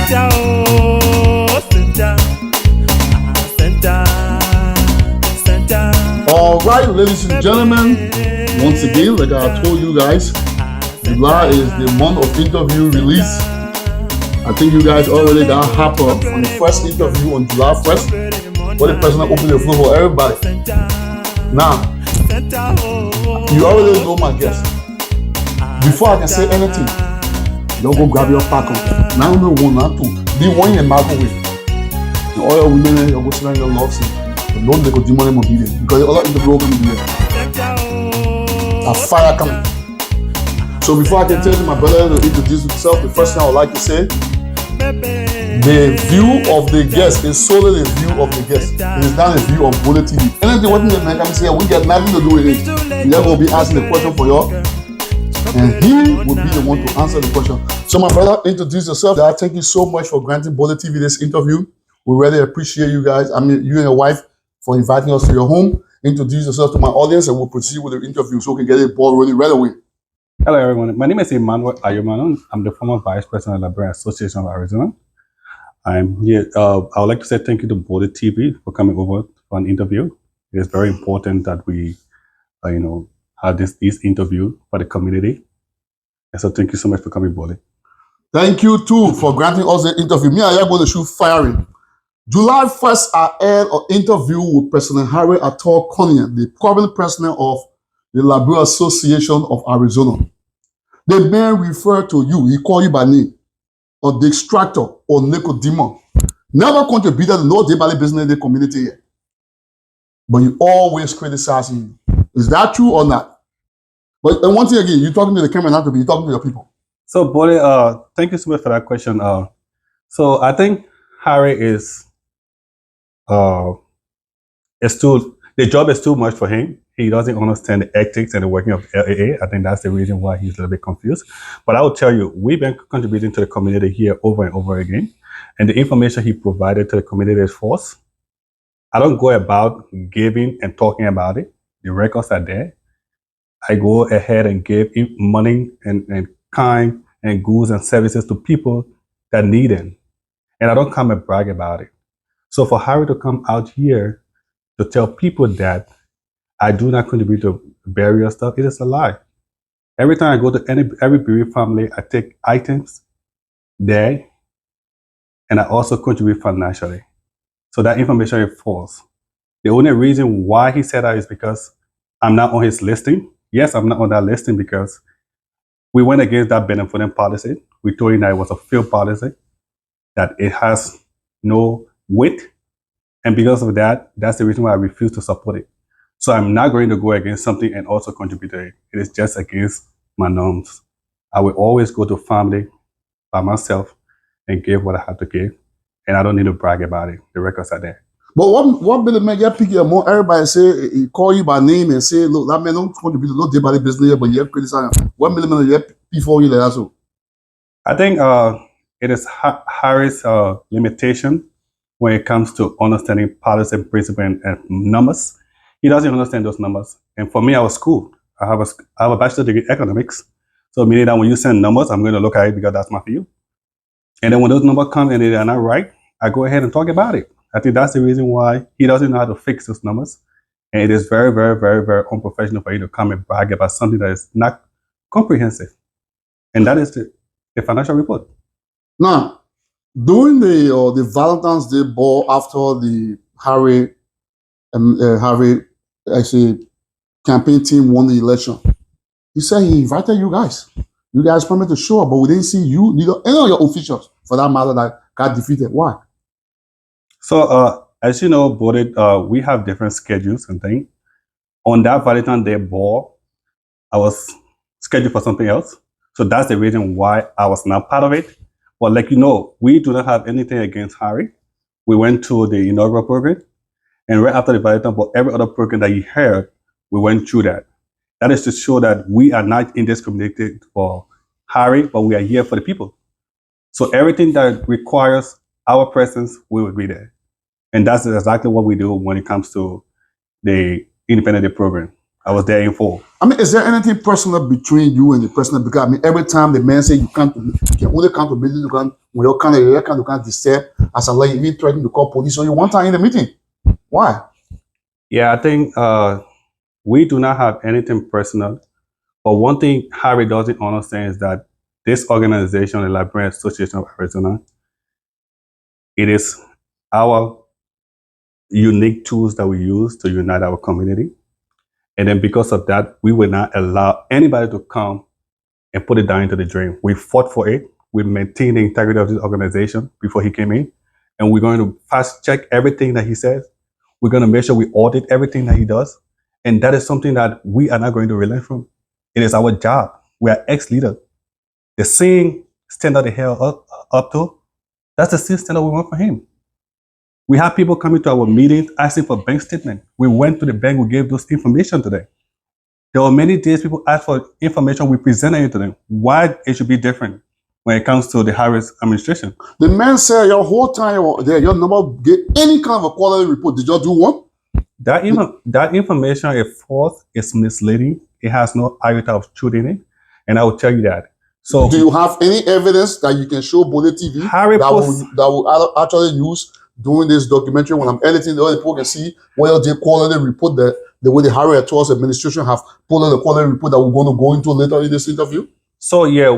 All right, ladies and gentlemen, once again, like I told you guys, July is the month of interview release. I think you guys already got hyped up on the first interview on July 1st, where the president opened the floor for everybody. Now, you already know my guest. Before I can say anything, don't go grab your popcorn. Now, no one, not two. Be one in the microwave. And all your women, you go sit down your love seat. But don't let go demon obedience because all of the blow going to be there. A fire coming. So before I can tell you, my brother, to introduce himself, the first thing I would like to say, the view of the guest is solely the view of the guest. It is not a view of Bullet TV. Anything what the man can say, we get nothing to do with it. They're going to be asking the question for y'all, and he will be the one to answer the question. So my brother, introduce yourself. I thank you so much for granting Bullet TV this interview. We really appreciate you guys. I mean, you and your wife for inviting us to your home. Introduce yourself to my audience, and we'll proceed with the interview so we can get the ball rolling right away. Hello, everyone. My name is Emmanuel Ayomanor. I'm the former Vice President of the Librarian Association of Arizona. I'm here. I would like to say thank you to Bullet TV for coming over for an interview. It is very important that we, have this interview for the community. And so thank you so much for coming, Bullet. Thank you too for granting us the interview. Me and you are going to shoot firing. July 1st, I aired an interview with President Harry Ator Cunningham, the current president of the Librarian Association of Arizona. The man referred to you, he called you by name, or the extractor, or Nicodemo. Never contributed to no daily business in the community here. But you always criticize him. Is that true or not? But and one thing again, you're talking to the camera, not to me, you're talking to your people. So, Bullet, thank you so much for that question. So I think Harry is the job is too much for him. He doesn't understand the ethics and the working of LAA. I think that's the reason why he's a little bit confused. But I will tell you, we've been contributing to the community here over and over again. And the information he provided to the community is false. I don't go about giving and talking about it. The records are there. I go ahead and give money and kind and goods and services to people that need them. And I don't come and brag about it. So for Harry to come out here to tell people that I do not contribute to burial stuff, it is a lie. Every time I go to every bereaved family, I take items there, and I also contribute financially. So that information is false. The only reason why he said that is because I'm not on his listing. Yes, I'm not on that listing because we went against that benevolent policy. We told him that it was a failed policy, that it has no weight. And because of that, that's the reason why I refuse to support it. So I'm not going to go against something and also contribute to it. It is just against my norms. I will always go to family by myself and give what I have to give. And I don't need to brag about it. The records are there. But what Billy man get picky more? Everybody say he call you by name and say, look, that man don't contribute to no day by the business here, but you have criticize him. What Billy man get before you like that so? I think it is Harry's limitation when it comes to understanding policy, principle, and numbers. He doesn't understand those numbers. And for me, I was schooled. I have a bachelor's degree in economics. So meaning that when you send numbers, I'm going to look at it because that's my field. And then when those numbers come and they are not right, I go ahead and talk about it. I think that's the reason why he doesn't know how to fix those numbers. And it is very, very, very, very unprofessional for you to come and brag about something that is not comprehensive. And that is the financial report. Now, during the Valentine's Day ball after the Harry actually campaign team won the election, he said he invited you guys. You guys promised to show up, but we didn't see you, neither any of your officials, for that matter, that got defeated. Why? So, as you know, Bullet, we have different schedules and things. On that Valentine's Day ball, I was scheduled for something else. So that's the reason why I was not part of it. But like you know, we do not have anything against Harry. We went to the inaugural program, and right after the Valentine's ball, every other program that he heard, we went through that. That is to show that we are not indiscriminated for Harry, but we are here for the people. So everything that requires our presence, we will be there. And that's exactly what we do when it comes to the Independent Day program. I was there in full. I mean, is there anything personal between you and the president? Because I mean, every time the man say you can only come to meeting, when you can't disturb. As a lawyer, even threatening to call police on you one time in the meeting. Why? Yeah, I think we do not have anything personal. But one thing Harry doesn't understand is that this organization, the Librarian Association of Arizona, it is our unique tools that we use to unite our community. And then because of that, we will not allow anybody to come and put it down into the drain. We fought for it. We maintained the integrity of this organization before he came in. And we're going to fast check everything that he says. We're going to make sure we audit everything that he does. And that is something that we are not going to relent from. It is our job. We are ex-leaders. The same standard they held up to, that's the same standard we want for him. We have people coming to our meetings asking for bank statement. We went to the bank, we gave those information to them. There were many days people asked for information, we presented it to them. Why it should be different when it comes to the Harris administration? The man said your whole time there, you never get any kind of a quality report. Did you do one? That information is false, it's misleading, it has no iota of truth in it, and I will tell you that. So, do you have any evidence that you can show Bole TV that will actually use doing this documentary when I'm editing the other people can see whether the quality report the way the Harry Ato's administration have pulled out the quality report that we're going to go into later in this interview? So yeah,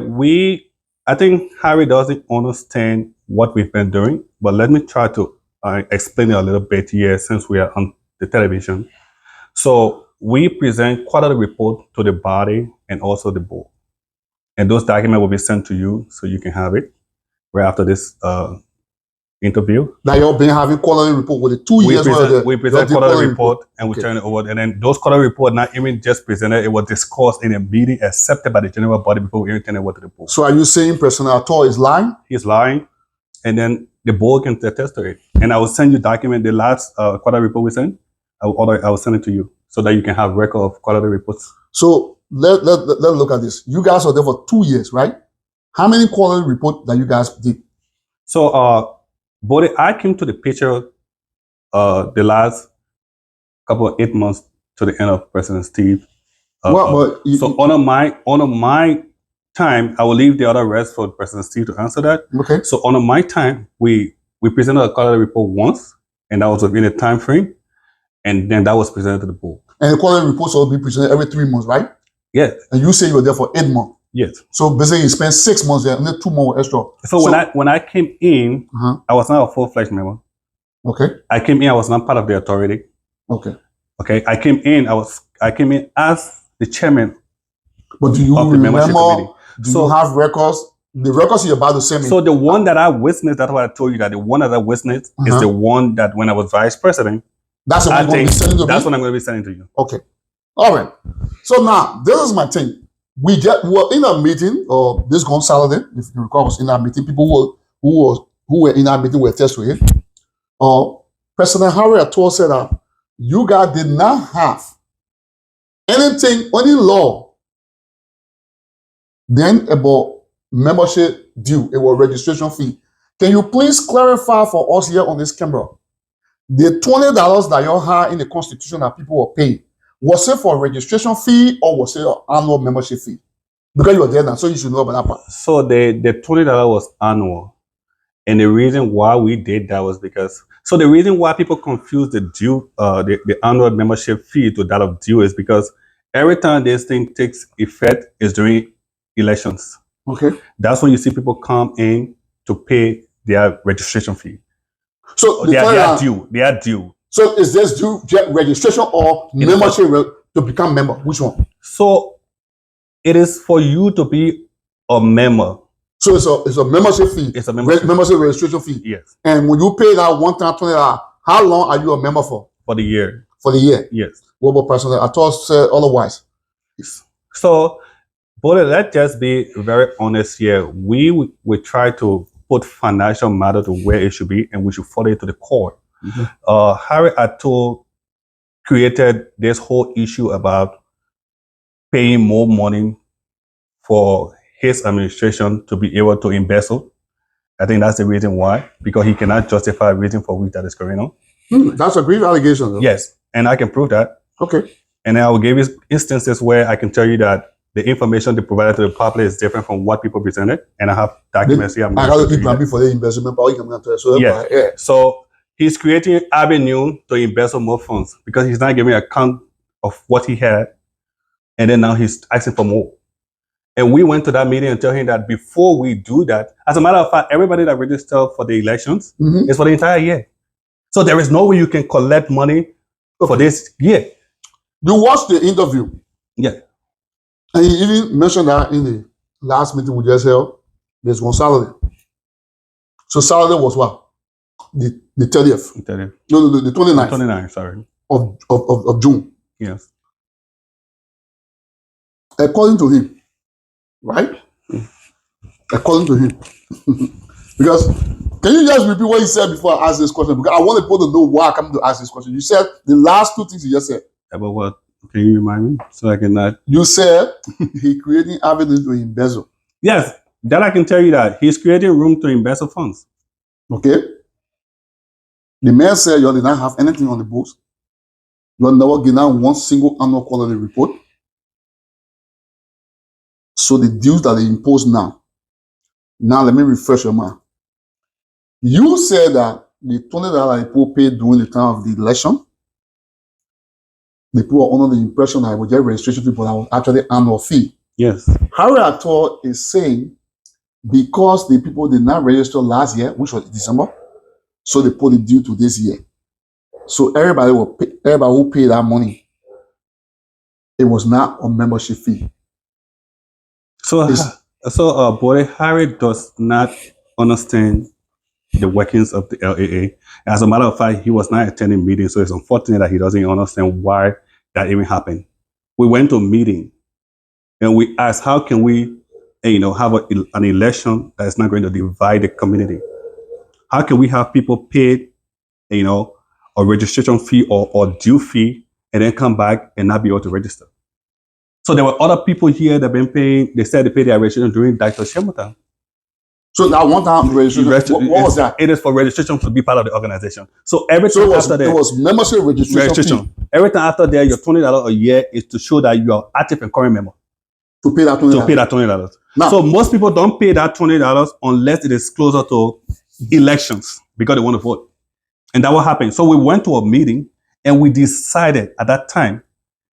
I think Harry doesn't understand what we've been doing, but let me try to explain it a little bit here since we are on the television. So we present quality report to the body and also the board. And those documents will be sent to you so you can have it right after this interview. Now you've been having quality report with the 2 years. We present quality report and we turn it over. And then those quality report not even just presented, it was discussed in a meeting accepted by the general body before we even turn it over to the board. So are you saying President Ato is lying? He's lying. And then the board can attest to it. And I will send you document, the last quality report we sent, I will send it to you so that you can have record of quality reports. So let's look at this. You guys were there for 2 years, right? How many quality reports that you guys did? So Bodie, I came to the picture the last couple of 8 months to the end of President Steve. So on my time, I will leave the other rest for President Steve to answer that. Okay. So on my time, we presented a quality report once, and that was within a time frame, and then that was presented to the board. And the quality reports will be presented every 3 months, right? Yes. And you say you were there for 8 months. Yes. So basically, you spent 6 months there, and then 2 more extra. So when I came in, I was not a full-fledged member. Okay. I came in, I was not part of the authority. Okay. Okay. I came in as the chairman. But do you remember? Do you have records? The records you're about to send me. So the one that I witnessed, that's what I told you, that the one that I witnessed is the one that when I was vice president. That's what I'm going to be sending to me? That's what I'm going to be sending to you. Okay. All right. So now, this is my thing. We were in a meeting, or this gone Saturday, if you recall, was in that meeting. People who were in that meeting were attached to it. President Harry Ato said that you guys did not have anything, any law then about membership due, it was registration fee. Can you please clarify for us here on this camera? The $20 that you had in the Constitution that people were paying, was it for a registration fee or was it an annual membership fee? Because you were there now, so you should know about that part. So the $20 was annual. And the reason why we did that was because, so the reason why people confuse the due, the annual membership fee to that of due is because every time this thing takes effect is during elections. Okay. That's when you see people come in to pay their registration fee. So they are due. They are due. So is this due registration or membership to become member? Which one? So it is for you to be a member. So it's a membership fee. It's a membership registration fee. Yes. And when you pay that one time $20, how long are you a member for? For the year. For the year. Yes. What about personal? I thought said otherwise. So, but let's just be very honest here. We try to put financial matter to where it should be, and we should follow it to the core. Harry Ato created this whole issue about paying more money for his administration to be able to embezzle. I think that's the reason why, because he cannot justify a reason for which that is going on. That's a grave allegation, though. Yes, and I can prove that. Okay. And I will give you instances where I can tell you that the information they provided to the public is different from what people presented. And I have documents here. I got to plan for the investment. Yeah. So he's creating avenue to invest more funds because he's not giving account of what he had. And then now he's asking for more. And we went to that meeting and told him that before we do that, as a matter of fact, everybody that registered for the elections is for the entire year. So there is no way you can collect money for this year. You watched the interview. Yeah. And he even mentioned that in the last meeting we just held. There's one Saturday. So Saturday was what? The 30th. The 30th. No, the 29th. 29th, sorry. Of June. Yes. According to him, right? According to him. Because, can you just repeat what you said before I ask this question? Because I want people to know why I come to ask this question. You said the last two things you just said. About what? Can you remind me? So I can not. You said he creating avenues to embezzle. Yes, that I can tell you that. He's creating room to embezzle funds. Okay? The man said you did not have anything on the books. You never given one single annual quality report. So the dues that they impose now let me refresh your mind. You said that the $20 people paid during the time of the election, the people were under the impression that it was just registration fee, but that was actually annual fee. Yes. Harry Ator is saying because the people did not register last year, which was December, so they put it due to this year. So everybody who paid that money, it was not a membership fee. Boy, Harry does not understand the workings of the LAA. As a matter of fact, he was not attending meetings, so it's unfortunate that he doesn't understand why that even happened. We went to a meeting and we asked, how can we, have an election that is not going to divide the community? How can we have people paid, a registration fee or due fee, and then come back and not be able to register? So there were other people here that have been paying. They said they paid their registration during Dr. Shemota. So that one time registration, what was that? It is for registration to be part of the organization. So everything after that, it was membership registration. Everything after that, your $20 a year is to show that you are active and current member. To pay that $20. Now, so most people don't pay that $20 unless it is closer to elections because they want to vote. And that will happen. So we went to a meeting and we decided at that time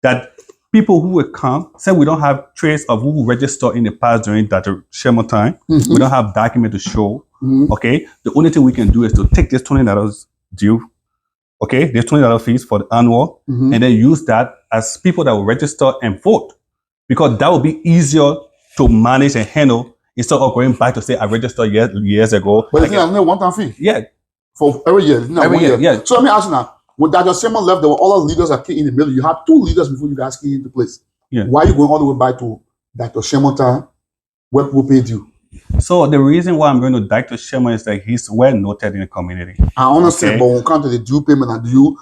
that people who will come said we don't have trace of who registered in the past during that Shema time. We don't have document to show. Okay. The only thing we can do is to take this $20 due. Okay. There's $20 fees for the annual and then use that as people that will register and vote because that will be easier to manage and handle instead of going back to say I registered years ago. But it's not a one-time fee. Yeah. For every year. Every year. Yeah. So let me ask you now. When Dr. Shema left, there were other leaders that came in the middle. You had two leaders before you guys came into place. Yeah. Why are you going all the way back to Dr. Shema time where people paid you? So the reason why I'm going to Dr. Shema is that he's well noted in the community. I understand, but when it comes to the due payment, and do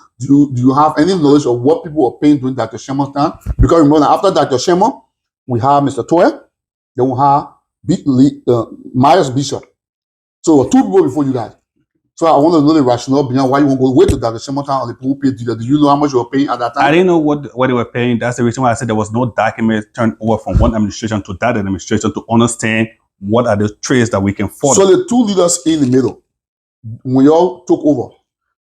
you have any knowledge of what people were paying during Dr. Shema's time? Because remember, after Dr. Shema, we have Mr. Toya, then we have Myers Bishop. So two people before you guys. So I want to know the rationale behind why you want to go wait to Dr. Shema time on the people paid you. Do you know how much you were paying at that time? I didn't know what they were paying. That's the reason why I said there was no document turned over from one administration to that administration to understand what are the trades that we can follow. So the two leaders in the middle, when y'all took over,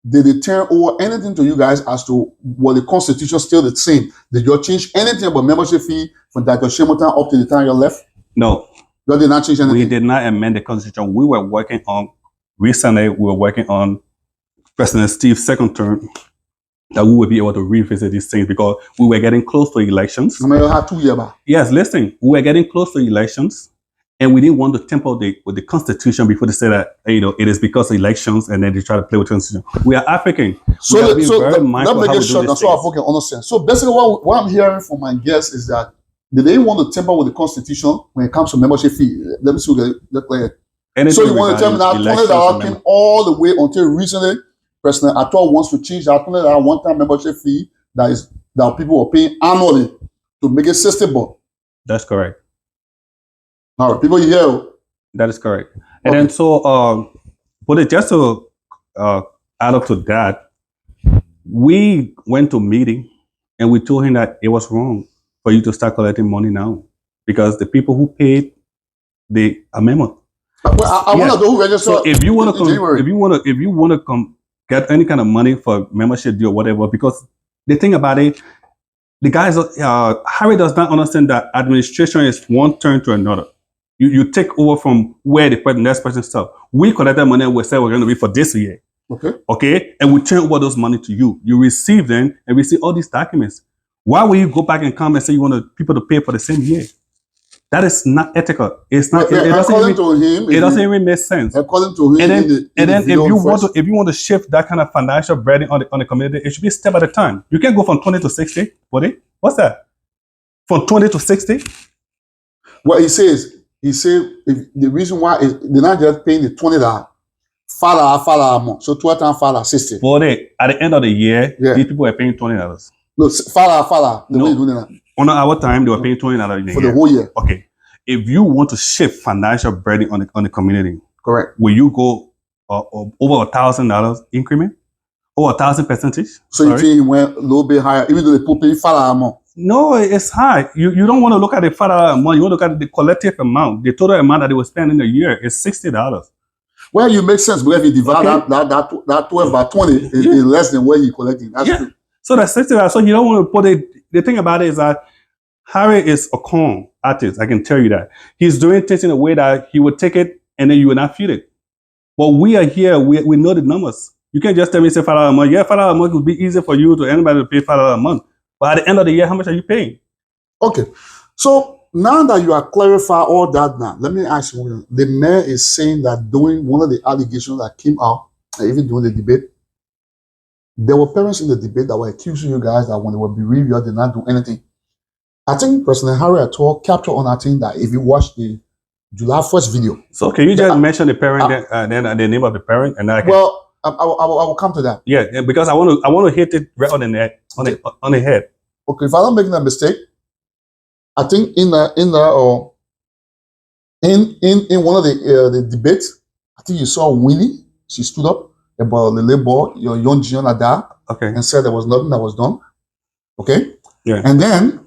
did they turn over anything to you guys as to what the constitution still the same? Did you change anything about membership fee from Dr. Shema time up to the time you left? No. You did not change anything? We did not amend the constitution. We were working on President Steve's second term that we would be able to revisit these things because we were getting close to elections. I mean, you had 2 years back. Yes, listen, we were getting close to elections and we didn't want to tamper with the constitution before they say that, it is because of elections and then they try to play with the constitution. We are African. So let me get short so I can understand. So basically what I'm hearing from my guests is that they want to tamper with the constitution when it comes to membership fee. Let me see what they play. So you want to tell me that $20 came all the way until recently President Ator wants to change that $20 one-time membership fee that people are paying annually to make it sustainable. That's correct. All right, people here. That is correct. And then but just to add up to that, we went to a meeting and we told him that it was wrong for you to start collecting money now because the people who paid the amendment. Well, I want to know who registered. So if you want to if you want to come get any kind of money for membership deal or whatever, because the thing about it, the guys, Harry does not understand that administration is one turn to another. You take over from where the next person starts. We collected money and we said we're going to be for this year. Okay, and we turn over those money to you. You receive them and we see all these documents. Why will you go back and come and say you want people to pay for the same year? That is not ethical. It's not. It doesn't even make sense. According to him, and then if you want to shift that kind of financial burden on the community, it should be a step at a time. You can't go from 20 to 60. What's that? From 20 to 60? Well, he said if the reason why is they're not just paying the $20 $5 amount. So 12 times $5 60. But at the end of the year, these people are paying $20. No, $5. The way you're doing that. On our time, they were paying $20 for the whole year. Okay. If you want to shift financial burden on the community, correct. Will you go over $1,000 increment? Over 1,000%? So you think it went a little bit higher, even though they put $5 amount? No, it's high. You don't want to look at the $5 amount. You want to look at the collective amount. The total amount that they will spend in a year is $60. Well, you make sense, but if you divide that 12 by 20, it's less than what you're collecting. That's true. So that's $60. So you don't want to put it. The thing about it is that Harry is a con artist. I can tell you that. He's doing things in a way that he would take it and then you will not feel it. But we are here. We know the numbers. You can't just tell me say $5 a month. Yeah, $5 a month would be easy for you to anybody to pay $5 a month. But at the end of the year, how much are you paying? Okay. So now that you have clarified all that now, let me ask you, the mayor is saying that during one of the allegations that came out, even during the debate, there were parents in the debate that were accusing you guys that when they were bereaved, you did not do anything. I think President Harry at all captured on that thing that if you watch the July 1st video. So can you just mention the parent and then the name of the parent and then I will come to that. Yeah, because I want to hit it right on the neck, on the head. Okay, if I don't make that mistake, I think in one of the debates, I think you saw Winnie. She stood up about the labor, your young Gianna that, and said there was nothing that was done. Okay. Yeah. And then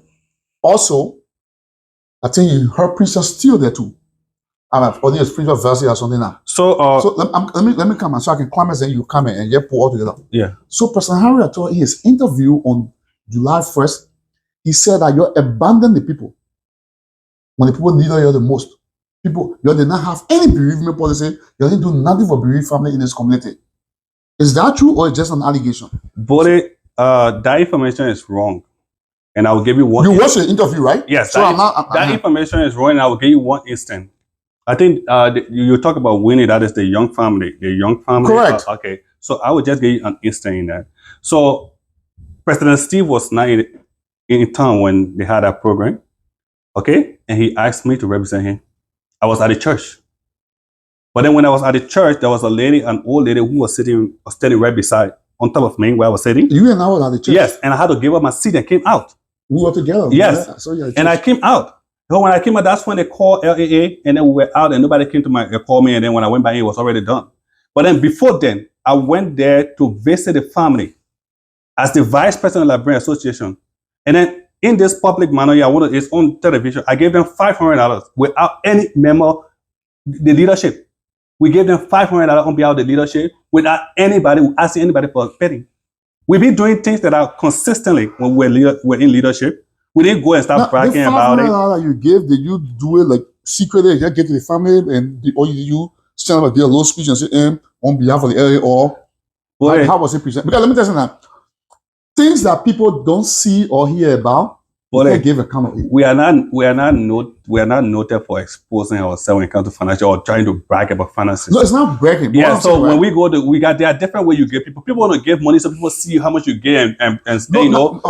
also, I think you heard Princess Steele there too. I'm holding a spiritual verse or something now. So let me come so I can comment, then you come and get pull all together. Yeah. So President Harry at all in his interview on July 1st, he said that you abandon the people when the people need you the most. People, you did not have any bereavement policy. You didn't do nothing for bereaved family in this community. Is that true or is just an allegation? But that information is wrong. And I will give you one. You watched the interview, right? Yes. So that information is wrong and I will give you one instant. I think you talk about Winnie, that is the young family. The young family. Correct. Okay. So I will just give you an instant in that. So President Steve was not in town when they had that program. Okay. And he asked me to represent him. I was at the church. But then when I was at the church, there was an old lady who was standing right beside, on top of me where I was sitting. You and I were at the church? Yes. And I had to give up my seat and came out. We were together. Yes. Yeah, so yeah, and I came out. So when I came out, that's when they called LAA, and then we were out, and nobody came to call me. And then when I went back, it was already done. But then before then, I went there to visit the family as the vice president of the Librarian Association. And then in this public manner, it's on television. I gave them $500 without any member, the leadership. We gave them $500 on behalf of the leadership without anybody asking anybody for a penny. We've been doing things that are consistently when we're in leadership. We didn't go and start bragging about it. The $500 you gave, did you do it like secretly? You get to the family or did you stand up and give a little speech and say, on behalf of the area or how was it presented? Because let me tell you something. Things that people don't see or hear about, they give account of it. We are not noted for exposing ourselves when it comes to financial or trying to brag about finances. No, it's not bragging. Yeah, so when we go there are different ways you give people. People want to give money so people see how much you give and you know.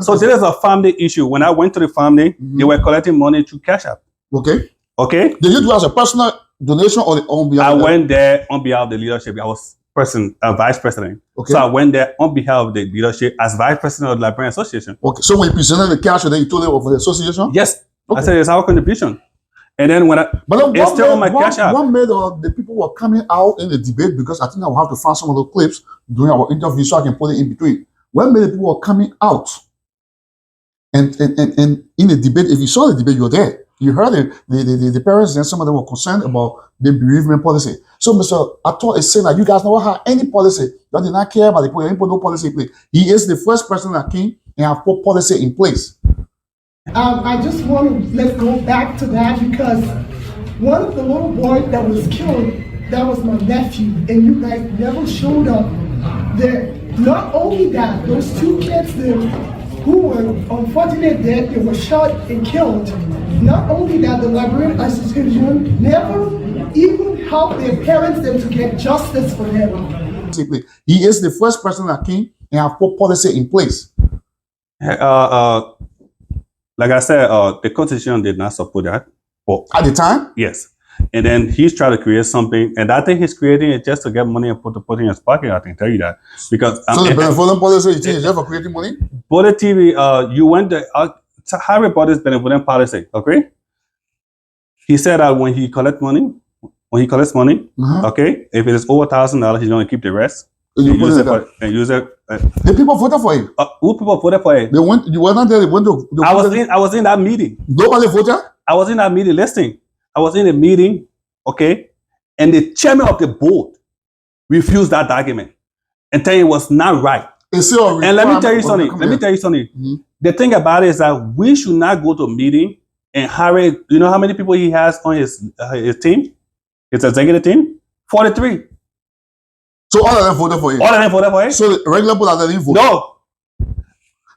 So there is a family issue. When I went to the family, they were collecting money through Cash App. Okay. Okay. Did you do as a personal donation or on behalf? I went there on behalf of the leadership. I was vice president. Okay. So I went there on behalf of the leadership as vice president of the Librarian Association. Okay. So when you presented the cash, then you told them for the association? Yes. Okay. I said it's our contribution. And then it's still on my Cash App. What made the people were coming out in the debate, because I think I will have to find some of the clips during our interview so I can put it in between. What made the people were coming out And in the debate, if you saw the debate, you were there. You heard it. The parents and some of them were concerned about the bereavement policy. So Mr. Ator is saying that you guys never had any policy. You did not care about the policy. No policy in place. He is the first person that came and have put policy in place. I just want to let's go back to that because one of the little boys that was killed, that was my nephew, and you guys never showed up there. Not only that, those two kids there who were unfortunate dead, they were shot and killed. Not only that, the Liberian Association never even helped their parents them to get justice for them. He is the first person that came and have put policy in place. Like I said, the Constitution did not support that. But at the time? Yes. And then he's trying to create something, and I think he's creating it just to get money and put in his pocket. I can tell you that because so the benevolent policy you think is just for creating money. Bullet TV, you went there. Harry bought this benevolent policy. Okay, he said that when he collects money, okay, if it is over $1,000, he's going to keep the rest and use it. The people voted for it. Who people voted for it? They went. You were not there. They went to. I was in that meeting. Nobody voted. I was in that meeting listening. I was in a meeting, okay, and the chairman of the board refused that document and tell you it was not right. And let me tell you something. Mm-hmm. The thing about it is that we should not go to a meeting and Harry. You know how many people he has on his team, his executive team? 43. So all of them voted for it. All of them voted for it. So the regular people that didn't vote. No.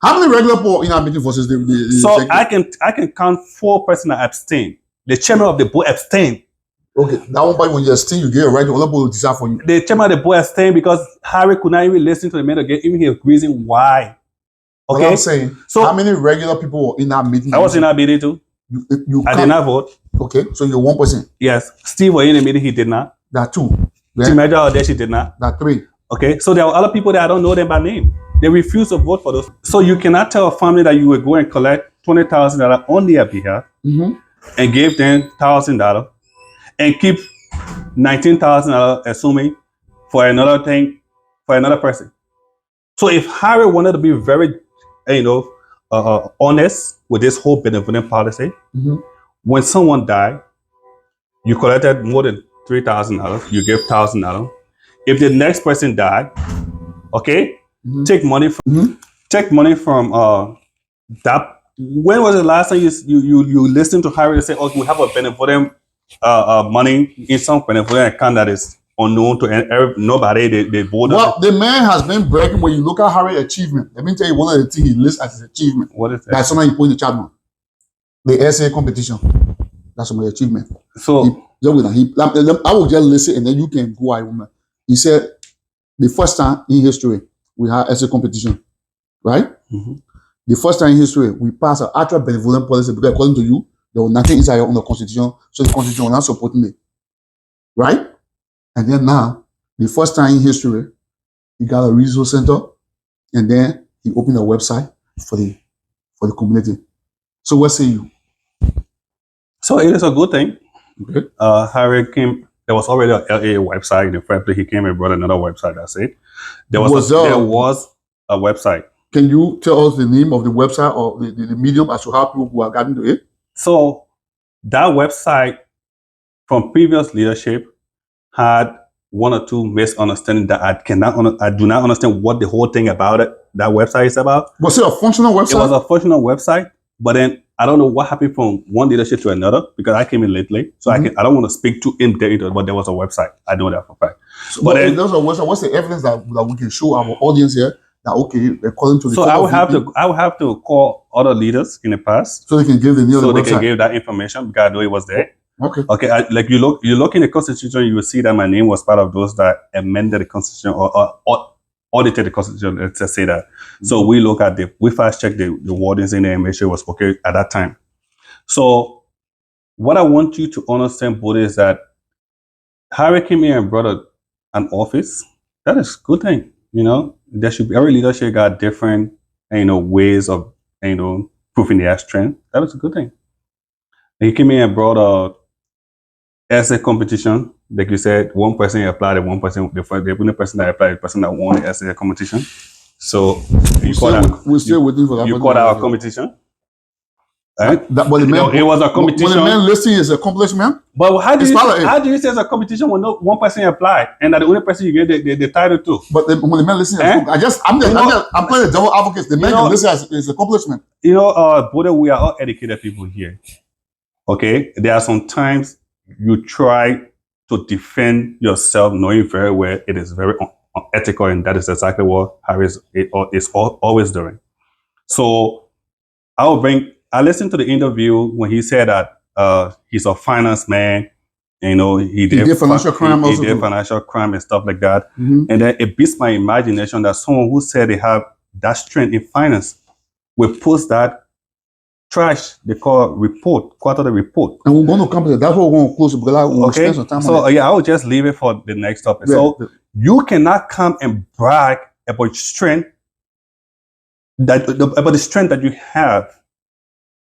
How many regular people in our meeting versus the so executive? I can count 4 persons that abstain. The chairman of the board abstained. Okay, that one point when you abstain, you get a right to other people to decide for you. The chairman of the board abstained because Harry could not even listen to the man again, even his reason why. Okay, what I'm saying. So how many regular people were in that meeting? I was in that meeting too. I did not vote. Okay, so you're 1%. Yes, Steve was in the meeting. He did not. That 2. Team manager out there, she did not. That 3. Okay, so there are other people that I don't know them by name. They refuse to vote for those. So you cannot tell a family that you will go and collect $20,000 on their behalf. Mm-hmm. And give them $1,000 and keep $19,000 assuming for another thing for another person. So if Harry wanted to be very, honest with this whole benevolent policy, mm-hmm. when someone died, you collected more than $3,000. You give $1,000. If the next person died, okay, mm-hmm. take money from that. When was the last time you listened to Harry say, "Oh, we have a benevolent money in some benevolent account that is unknown to nobody"? They voted. Well, the man has been breaking. When you look at Harry's achievement, let me tell you one of the things he lists as his achievement. What is that? That's something he put in the chat room. The essay competition. That's my achievement. So I will just listen and then you can go out. He said the first time in history we had essay competition, right? Mm-hmm. The first time in history, we passed an actual benevolent policy because according to you, there was nothing inside on the Constitution, so the Constitution was not supporting it. Right? And then now, the first time in history, he got a resource center, and then he opened a website for the community. So what say you? So it is a good thing. Okay. Harry came, there was already an LA website. In the fact that he came and brought another website, that's it. There was a website. Can you tell us the name of the website or the medium as to how people who are gotten to it? So that website from previous leadership had 1 or 2 misunderstandings that I do not understand what the whole thing about it, that website is about. Was it a functional website? It was a functional website, but then I don't know what happened from one leadership to another because I came in lately. So mm-hmm. I don't want to speak too in depth, but there was a website. I know that for a fact. So, but then, there was a website. What's the evidence that we can show our audience here? That okay, according to the so I would have to call other leaders in the past so they can give the name of the website. They can give that information because I know it was there. Okay. Like you look in the Constitution, you will see that my name was part of those that amended the Constitution or audited the Constitution. Let's say that. Mm-hmm. So we fast checked the wordings in there and make sure it was okay at that time. So what I want you to understand, Bodhi, is that Harry came in and brought an office. That is a good thing. There should be every leadership got different, ways of, proving their strength. That is a good thing. And he came in and brought a essay competition. Like you said, one person applied, and one person, the only person that applied, the person that won the essay competition. So we're still waiting for that. You called our competition. Right? But the man, It was a competition. When the man listing is accomplishment. But how do you say it's a competition when no one person applied and that the only person you get the title to? But when the man listing, I'm playing the devil advocate. The man listing is accomplishment. You know, brother, we are all educated people here. Okay, there are some times you try to defend yourself, knowing very well it is very unethical, and that is exactly what Harris is always doing. So I listened to the interview when he said that he's a finance man. You know, he did financial crime. He did financial crime and stuff like that. And then it beats my imagination that someone who said they have that strength in finance will post that trash they call quarterly report. And we're going to come to that. That's what we're going to close because we'll spend some time on it. I will just leave it for the next topic. So you cannot come and brag about strength about the strength that you have,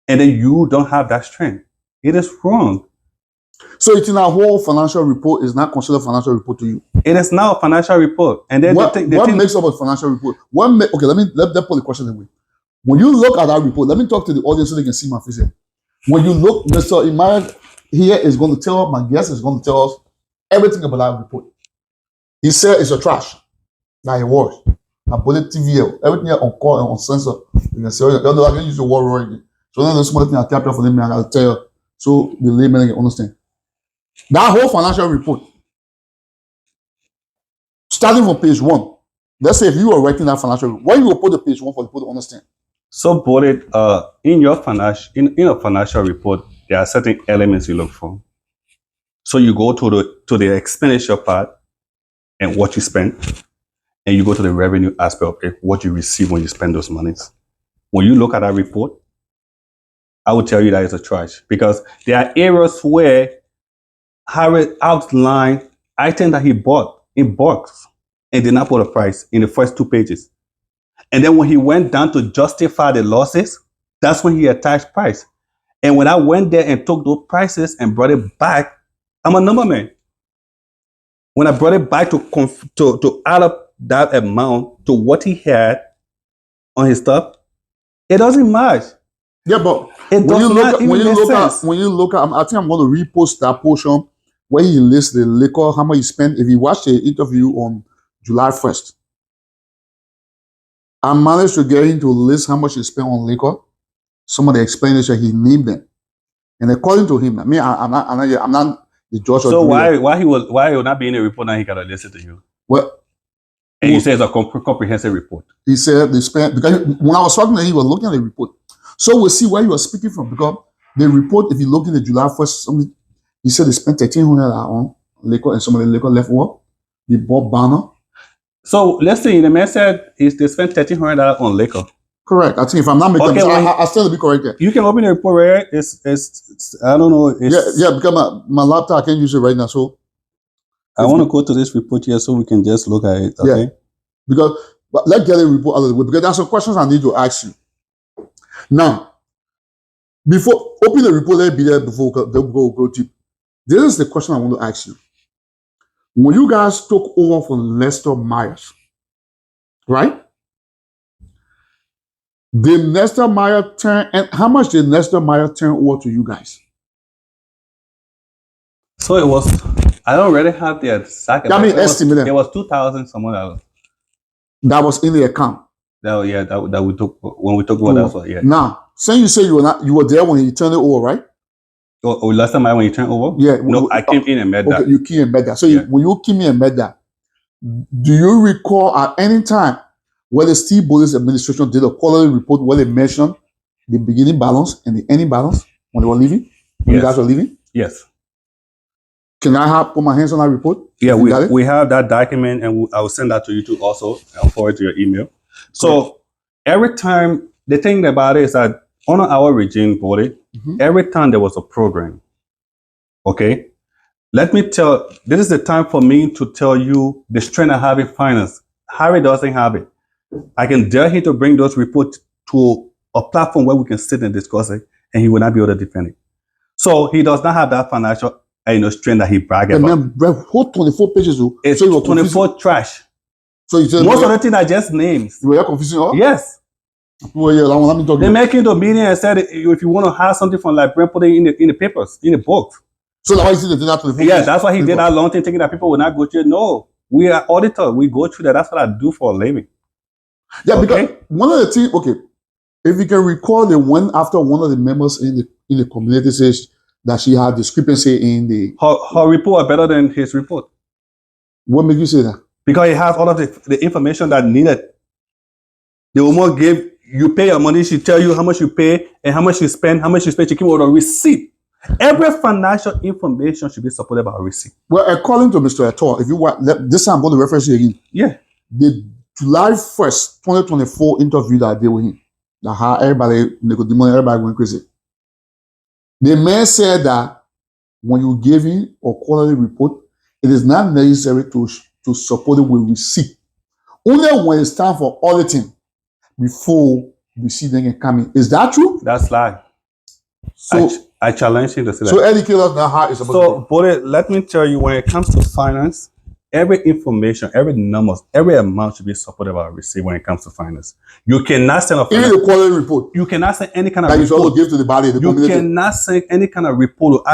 and then you don't have that strength. It is wrong. So it's in our whole financial report is not considered financial report to you. It is now a financial report. And then what makes up a financial report? Okay, let me put the question away. When you look at that report, let me talk to the audience so they can see my face here. When you look, Mr. Emmanuel here is going to tell us, my guest is going to tell us everything about that report. He said it's a trash. That it was. I put it TVL, everything here on call and on sensor. You can say, I can use the word wrong again. So then the small thing I capture for them, I gotta tell you, so the layman can understand. That whole financial report, starting from page 1. Let's say if you were writing that financial report, why you will put the page 1 for people to understand? So, Boyd, in a financial report, there are certain elements you look for. So you go to the expenditure part and what you spend, and you go to the revenue aspect of it, what you receive when you spend those monies. When you look at that report, I will tell you that it's a trash because there are areas where Harry outlined items that he bought in bulks and did not put a price in the first 2 pages. And then when he went down to justify the losses, that's when he attached price. And when I went there and took those prices and brought it back, I'm a number man. When I brought it back to add up that amount to what he had on his stuff, it doesn't match. Yeah, but when you look at, I think I'm going to repost that portion where he lists the liquor, how much he spent. If you watch the interview on July 1st, I managed to get him to list how much he spent on liquor, some of the expenditure he named them, and according to him, I'm not the judge. So why he will not be in a report now? He gotta listen to you. Well, and you say it's a comprehensive report. He said they spent because when I was talking to him, he was looking at the report. So we'll see where you are speaking from because the report, if you look in the July 1st, he said they spent $1,300 on liquor and some of the liquor left over. They bought banner. So let's see, the man said they spent $1,300 on liquor. Correct. I think if I'm not making I still be correct there. You can open the report where it's I don't know. Yeah, because my laptop I can't use it right now. So I want to go to this report here so we can just look at it. Okay. Yeah. Because let's get a report out of the way because there are some questions I need to ask you. Now, before open the report, let me be there before go deep. This is the question I want to ask you. When you guys took over from Lester Myers, right? Did Lester Myers turn, and how much did Lester Myers turn over to you guys? So it was, I don't really have the exact. I mean, estimate. It was $2,000 somewhere. That was in the account. That we took when we took over that one. Yeah. Now, since you say you were there when he turned it over, right? Oh, last time when you turned over? Yeah. No, I came in and met that. You came and met that. So when you came in and met that, do you recall at any time whether Steve Bullitt's administration did a quarterly report where they mentioned the beginning balance and the ending balance when they were leaving? When you guys were leaving? Yes. Can I put my hands on that report? Yeah, we have that document and I will send that to you too also. I'll forward to your email. So every time, the thing about it is that on our regime body, every time there was a program, okay? Let me tell, this is the time for me to tell you the strength I have in finance. Harry doesn't have it. I can dare him to bring those reports to a platform where we can sit and discuss it, and he will not be able to defend it. So he does not have that financial strength that he bragged about. Man, whole 24 pages. It's so 24 trash. So you said most of the things are just names. You were confusing all? Yes. Well, yeah, let me talk. They make it to meeting and said if you want to have something from Liberian, put it in the papers, in the books. So that's why he did that to the Yeah, that's why he did that long thing, thinking that people will not go through it. No, we are auditor. We go through that. That's what I do for a living. Yeah, because one of the things, if you can recall, the one after one of the members in the community says that she had discrepancy in the her report are better than his report. What made you say that? Because he has all of the information that needed. The woman gave you pay your money. She tell you how much you pay and how much you spend. How much you spend. She came with a receipt. Every financial information should be supported by a receipt. Well, according to Mr. Etor, if you want, this time I'm going to reference you again. Yeah. The July 1st, 2024 interview that I did with him, that how everybody going crazy. The man said that when you give him a quarterly report, it is not necessary to support it with receipt. Only when it's time for auditing before receipt can come in. Is that true? That's lie. So I challenge him to say that. So educate us now how it's supposed to be. But let me tell you, when it comes to finance, every information, every numbers, every amount should be supported by a receipt when it comes to finance. You cannot send a even the quality report. You cannot send any kind of that report. You should give to the body. The you cannot send any kind of report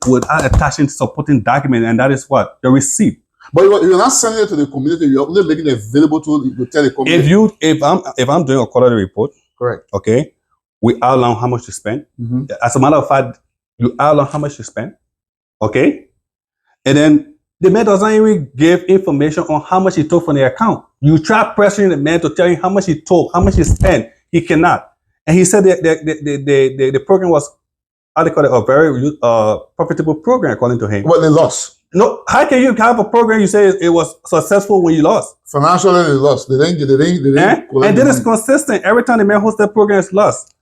without attaching supporting document, and that is what? The receipt. But you're not sending it to the community. You're only making it available to tell the community. If I'm doing a quarterly report, correct? Okay, we outline how much to spend. Mm-hmm. As a matter of fact, you outline how much to spend. Okay, and then the man doesn't even give information on how much he took from the account. You try pressuring the man to tell you how much he took, how much he spent. He cannot. And he said the program was, how they call it, a very profitable program according to him. Well, they lost. No, how can you have a program you say it was successful when you lost? Financially, they lost. They didn't. And then it's consistent. Every time the man hosts that program, it's lost.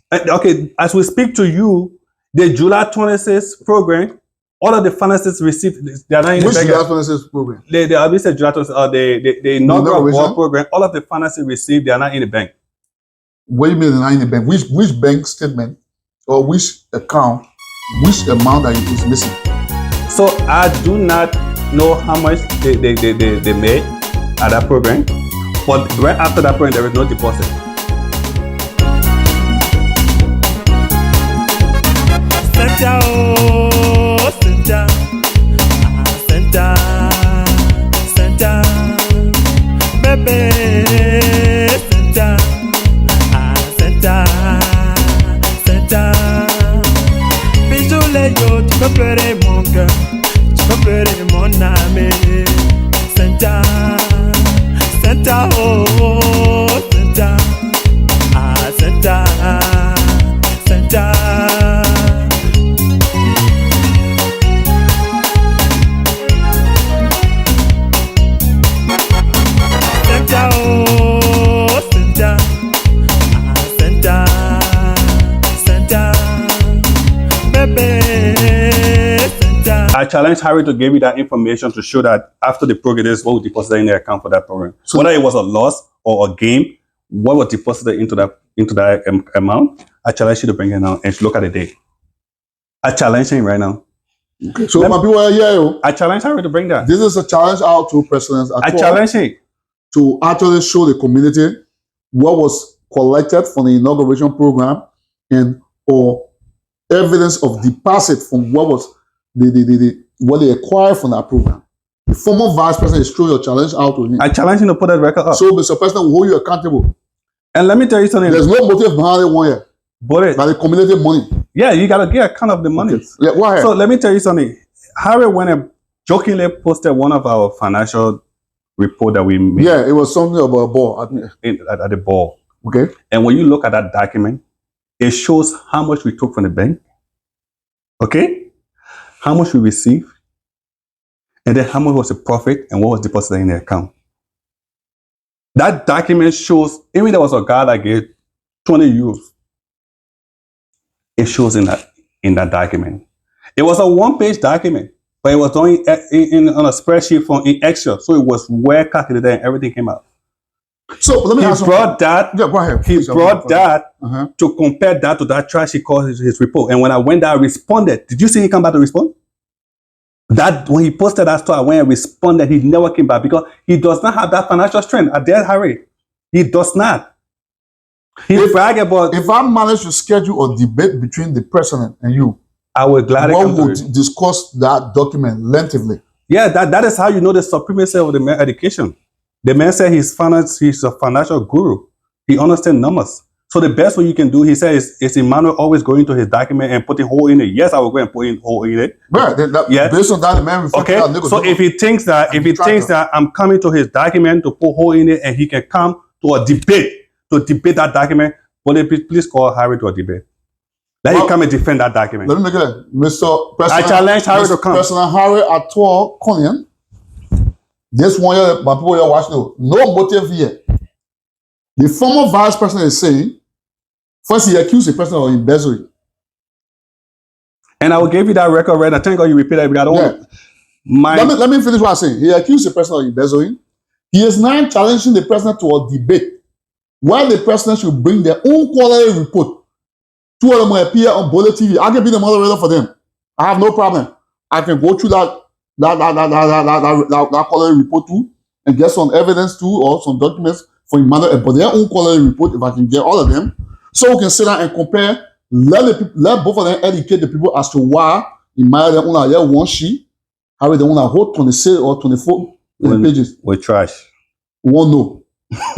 And, okay, as we speak to you, the July 26th program, all of the finances received, they are not in the bank. Which July 26th program? The obviously July 26th, the inaugural program, all of the finances received, they are not in the bank. What do you mean they're not in the bank? Which bank statement or which account, which amount that is missing? So I do not know how much they made at that program, but right after that program, there is no deposit. Santa, oh, Santa, Santa, Santa, baby, Santa, Santa, Santa. Yo, tu peux pleurer mon cœur, tu peux pleurer mon âme. Santa, Santa, oh, Santa, Santa, Santa. Santa, oh, Santa, Santa, Santa. I challenge Harry to give me that information to show that after the program, this is what was deposited in the account for that program. So whether it was a loss or a gain, what was deposited into that amount, I challenge you to bring it now and look at the date. I challenge him right now. Okay. So my people are here. I challenge Harry to bring that. This is a challenge out to presidents. I challenge him to actually show the community what was collected from the inauguration program and or evidence of deposit from what was what they acquired from that program. The former vice president is through your challenge out to him. I challenge him to put that record up. So Mr. President will hold you accountable. And let me tell you something. There's no motive behind it one year. But by the community money. Yeah, you gotta get account of the money. Okay. Yeah, why? So let me tell you something. Harry went and jokingly posted one of our financial report that we made. Yeah, it was something about a ball at the ball. Okay. And when you look at that document, it shows how much we took from the bank. Okay? How much we received, and then how much was the profit and what was deposited in the account. That document shows, even there was a guy that gave 20 euros. It shows in that document. It was a one-page document, but it was done on a spreadsheet in Excel, so it was well calculated and everything came out. So let me He brought that. Yeah, go ahead. He brought that to compare that to that trash he called his report. And when I went there, I responded. Did you see he come back to respond? That when he posted that story, I went and responded. He never came back because he does not have that financial strength. I dare Harry. He does not. He's bragging about. If I manage to schedule a debate between the president and you, I would gladly one come to would it. discuss that document lengthily. Yeah, that is how you know the supremacy of the man education. The man said he's a financial guru. He understands numbers. So the best way you can do, he says, is Emmanuel always going to his document and putting hole in it. Yes, I will go and put in hole in it. Right. Yes. Based on that, the man Okay. So if he thinks that I'm coming to his document to put hole in it and he can come to a debate that document, please call Harry to a debate. Let him come and defend that document. Let me make it, Mr. President. I challenge Harry to come. President Harry Ator Conian. This one year, my people here watching, no motive here. The former vice president is saying, first he accused the president of embezzling. And I will give you that record right now. Thank God you repeat that. I don't want Let me finish what I'm saying. He accused the president of embezzling. He is now challenging the president to a debate where the president should bring their own quality report. Two of them will appear on Bola TV. I can be the moderator for them. I have no problem. I can go through that quality report too and get some evidence too or some documents for Emmanuel and their own quality report if I can get all of them. So we can sit down and compare. Let both of them educate the people as to why Emmanuel they only have one sheet, how they only hold 26 or 24 pages. We're trash. We won't know.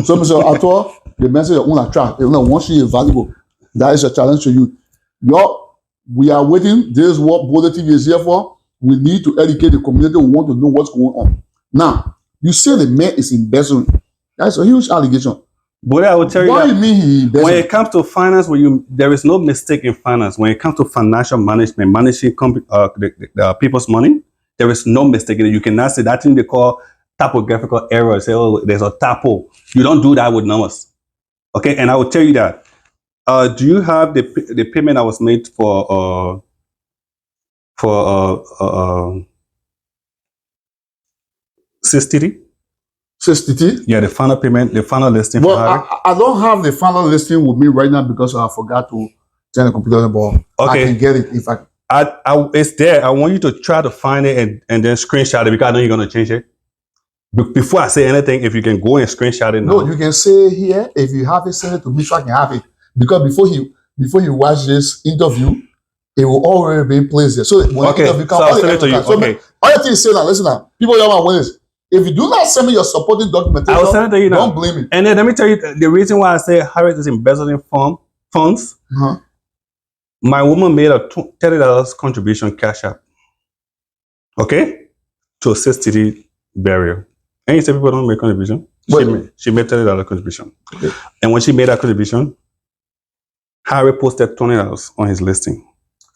So Mr. Ator, the message only trash. Only one sheet is valuable. That is a challenge to you. We are waiting. This is what Bola TV is here for. We need to educate the community. We want to know what's going on. Now, you say the man is embezzling. That's a huge allegation. But I will tell you what that do you mean he embezzling? when it comes to finance, there is no mistake in finance. When it comes to financial management, managing the people's money, there is no mistake in it. You cannot say that thing they call typographical error. Say, oh, there's a typo. You don't do that with numbers. Okay, and I will tell you that. Do you have the payment that was made for CSTD? CSTD? Yeah, the final payment, the final listing. Well, I don't have the final listing with me right now because I forgot to turn the computer on. Okay. I can get it if it's there. I want you to try to find it and then screenshot it because I know you're going to change it. Before I say anything, if you can go and screenshot it now. No, you can say here, if you have it, send it to me so I can have it. Because before you watch this interview, it will already be placed there. So when the interview comes, I'll send it to you. Okay. All you have to say now, listen now. People don't want this. If you do not send me your supporting documentation, I will send it to you now. Don't blame me. And then let me tell you the reason why I say Harris is embezzling funds. Uh-huh. My woman made a $30 contribution cash app. Okay? To assist the burial. And you say people don't make contribution. She made $30 contribution. Okay. And when she made that contribution, Harry posted $20 on his listing.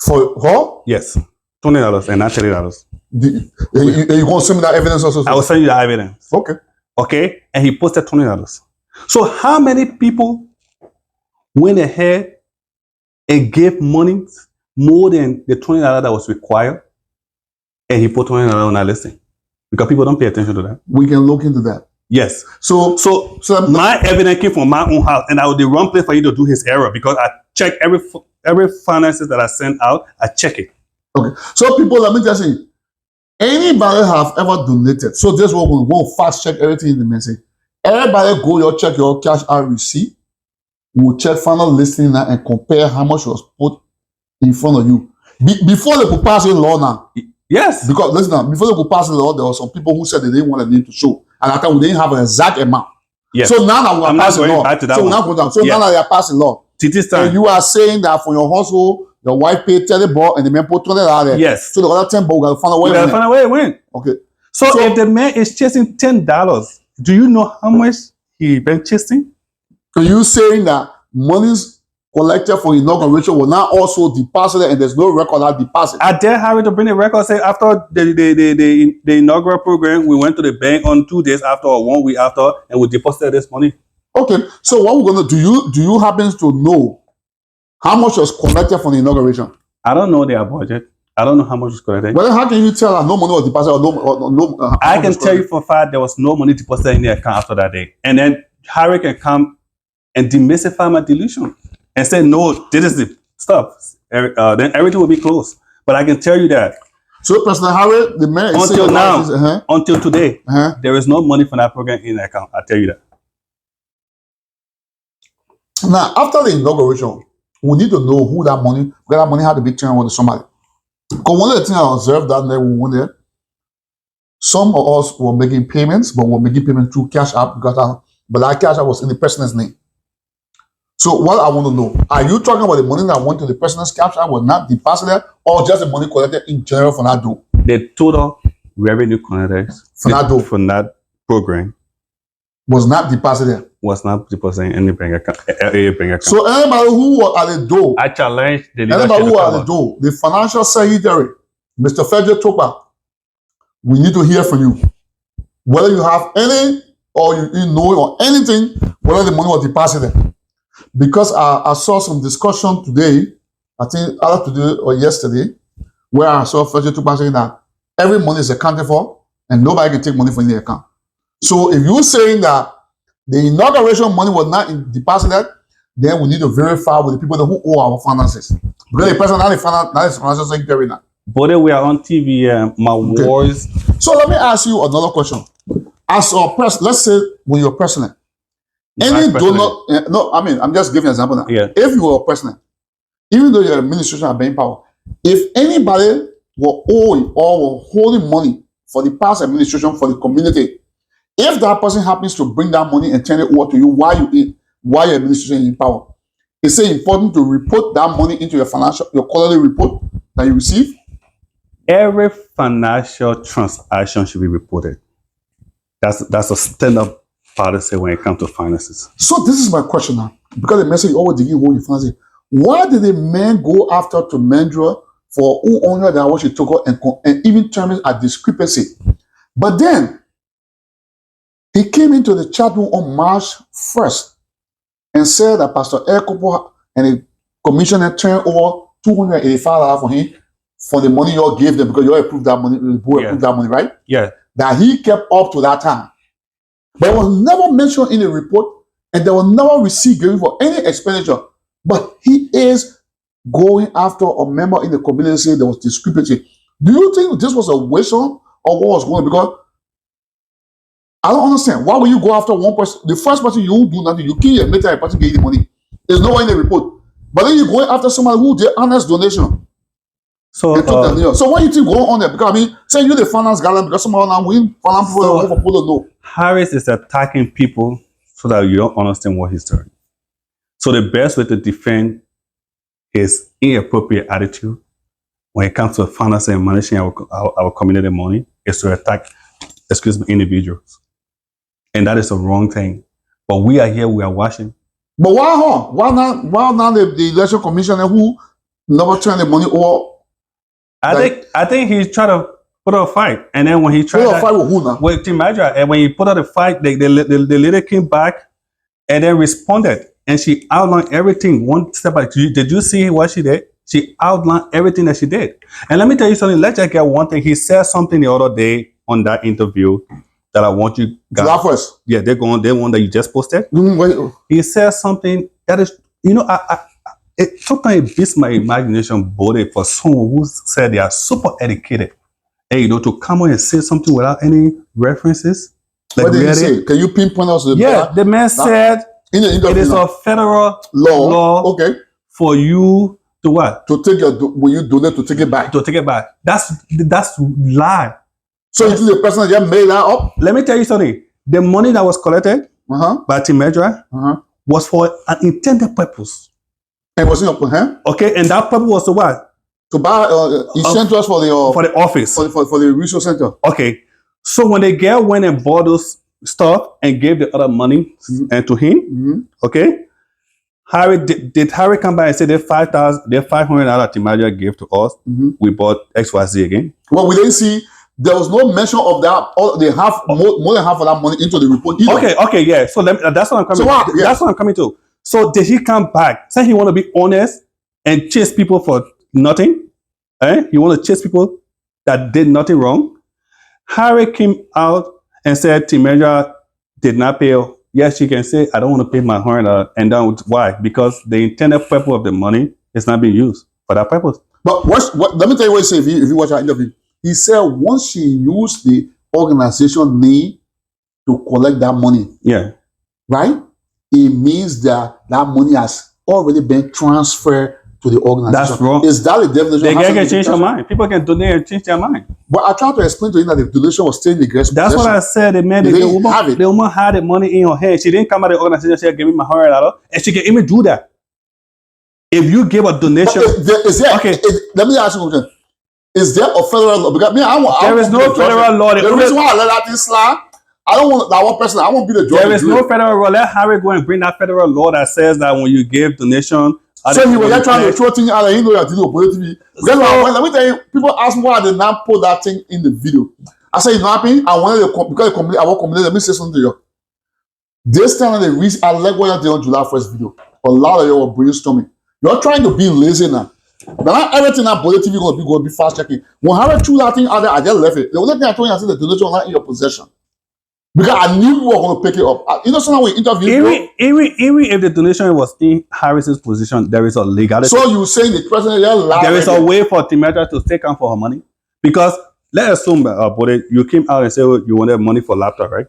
For her? Yes. $20 and not $30. You going to send me that evidence also? I will send you the evidence. Okay. Okay? And he posted $20. So how many people went ahead and gave money more than the $20 that was required? And he put $20 on that listing? Because people don't pay attention to that. We can look into that. Yes. So my evidence came from my own house, and I would the wrong place for you to do his error because I check every finances that I send out. I check it. Okay. So people, let me just say, anybody have ever donated? So this one we won't fast check everything in the message. Everybody go check your cash out receipt. We'll check final listing now and compare how much was put in front of you before they could pass in law now. Yes. Because listen now, before they could pass in law, there were some people who said they didn't want the name to show. And at that time, we didn't have an exact amount. Yes. So now that we are passing law, back to that so now that they are passing law, and you are saying that for your household, your wife paid $30 and the man put $20 there. Yes. So the other $10, we got to find a way. We got to find a way to win. Okay. So if the man is chasing $10, do you know how much he been chasing? Are you saying that monies collected for inauguration will now also deposited and there's no record of deposit? I dare Harry to bring the record. Say after the inaugural program, we went to the bank on 2 days after or 1 week after, and we deposited this money. Okay, so what we're gonna do? Do you happen to know how much was collected from the inauguration? I don't know their budget. I don't know how much was collected. Well, how can you tell that no money was deposited or no? I can tell you for a fact there was no money deposited in the account after that day, and then Harry can come and demystify my delusion and say, no, this is the stuff. Then everything will be closed. But I can tell you that. So, President Harry, the man is until now, until today, there is no money from that program in the account. I tell you that. Now, after the inauguration, we need to know who that money, because that money had to be turned over to somebody. Because one of the things I observed that night when we went there, some of us were making payments, but we were making payments through Cash App, but that Cash App was in the person's name. So what I want to know, are you talking about the money that went to the person's Cash App was not deposited, or just the money collected in general for that do? The total revenue collected For that program was not deposited. was not deposited in any bank account. So anybody who was at the door, I challenge the anybody leadership who to was come at the out. door, the financial secretary, Mr. Frederick Topa, we need to hear from you. Whether you have any or you know or anything, whether the money was deposited. Because I saw some discussion today, I think either today or yesterday, where I saw Frederick Topa saying that every money is accounted for and nobody can take money from the account. So if you're saying that the inauguration money was not deposited, then we need to verify with the people who owe our finances. Because the person not is financial secretary now. But we are on TV, my words. So let me ask you another question. As a person, let's say when you're president, any donor, no, I mean, I'm just giving an example now. Yeah. If you were a president, even though your administration are being power, if anybody were owing or were holding money for the past administration for the community, if that person happens to bring that money and turn it over to you while your administration is in power, it's important to report that money into your quarterly report that you receive. Every financial transaction should be reported. That's a stand-up policy when it comes to finances. So this is my question now, because the message always give hold your finances. Why did the man go after to Mandra for who owned that what she took out and even terms a discrepancy? But then he came into the chat room on March 1st and said that Pastor Ekopo and the commissioner turned over $285 for him for the money you all gave them, because you all approved that money, approved that money, right? Yeah. That he kept up to that time. But it was never mentioned in the report, and there was never receipt given for any expenditure. But he is going after a member in the community saying there was discrepancy. Do you think this was a whistle or what was going on? Because I don't understand. Why would you go after one person? The first person you won't do nothing, you kill and later a person gave you the money. There's no one in the report. But then you're going after somebody who did honest donation. So So what you think going on there? Because I mean, say you're the finance guy because somehow now we finance people for people to know. Harris is attacking people so that you don't understand what he's doing. So the best way to defend his inappropriate attitude when it comes to financing and managing our community money is to attack, individuals. And that is a wrong thing. But we are here, we are watching. But why, huh? Why not the election commissioner who never turned the money over? I think he's trying to put up a fight. And then when he tried to fight with who now? With Team Madra, and when he put up a fight, the lady came back and then responded. And she outlined everything one step by. Did you see what she did? She outlined everything that she did. And let me tell you something. Let's just get one thing. He said something the other day on that interview that I want you guys. First. Yeah, they're one that you just posted. He said something that is, it sometimes beats my imagination body for someone who said they are super educated. And to come on and say something without any references. Like, what did he say? Can you pinpoint us? The man said it is a federal law for you to what? To take when you donate, to take it back. To take it back. That's lie. So you think the person that just made that up? Let me tell you something. The money that was collected by Team Medra was for an intended purpose. And was it up? Okay, and that purpose was to what? To buy essentials for the office. For the resource center. Okay. So when the girl went and bought those stuff and gave the other money and to him, okay, did Harry come back and say the $500 Timaja gave to us? We bought XYZ again. Well, we didn't see. There was no mention of that. They have more than half of that money into the report either. Okay, yeah. So that's what I'm coming. That's what I'm coming to. So did he come back? Say he want to be honest and chase people for nothing? You want to chase people that did nothing wrong? Harry came out and said Timaja did not pay. Yes, she can say, I don't want to pay my $100. And then why? Because the intended purpose of the money is not being used for that purpose. But let me tell you what he said if you watch our interview. He said once she used the organization name to collect that money. Yeah. Right? it means that that money has already been transferred to the organization. That's wrong. Is that the definition? They can change their mind. People can donate and change their mind. But I tried to explain to him that the donation was still in the guest That's possession. what I said. The man, the woman had the money in her hand. She didn't come out of the organization and say, "Give me my $100," and she can even do that. If you give a donation, let me ask you a question. Is there a federal law? Because there is no federal law. The reason why I let that thing slide, I don't want that one person. I won't be the judge. There is no federal law. Let Harry go and bring that federal law that says that when you give donation. So he was just trying to throw things out of him. Let me tell you, people ask me why I did not put that thing in the video. I said, you know what I mean? I wanted to, because I want to complain. Let me say something to you. This time of the reason, I like what you did on July 1st video. A lot of you were brainstorming. You're trying to be lazy now. But not everything that Bullet TV going to be fast checking. When Harry threw that thing out there, I just left it. The only thing I told you, I said the donation was not in your possession. Because I knew you were going to pick it up. You know, someone we interviewed. Even if the donation was in Harris's position, there is a legality. So you saying the president there is a way for Timetra to take on for her money? Because let's assume, Bullet, you came out and said you wanted money for laptop, right?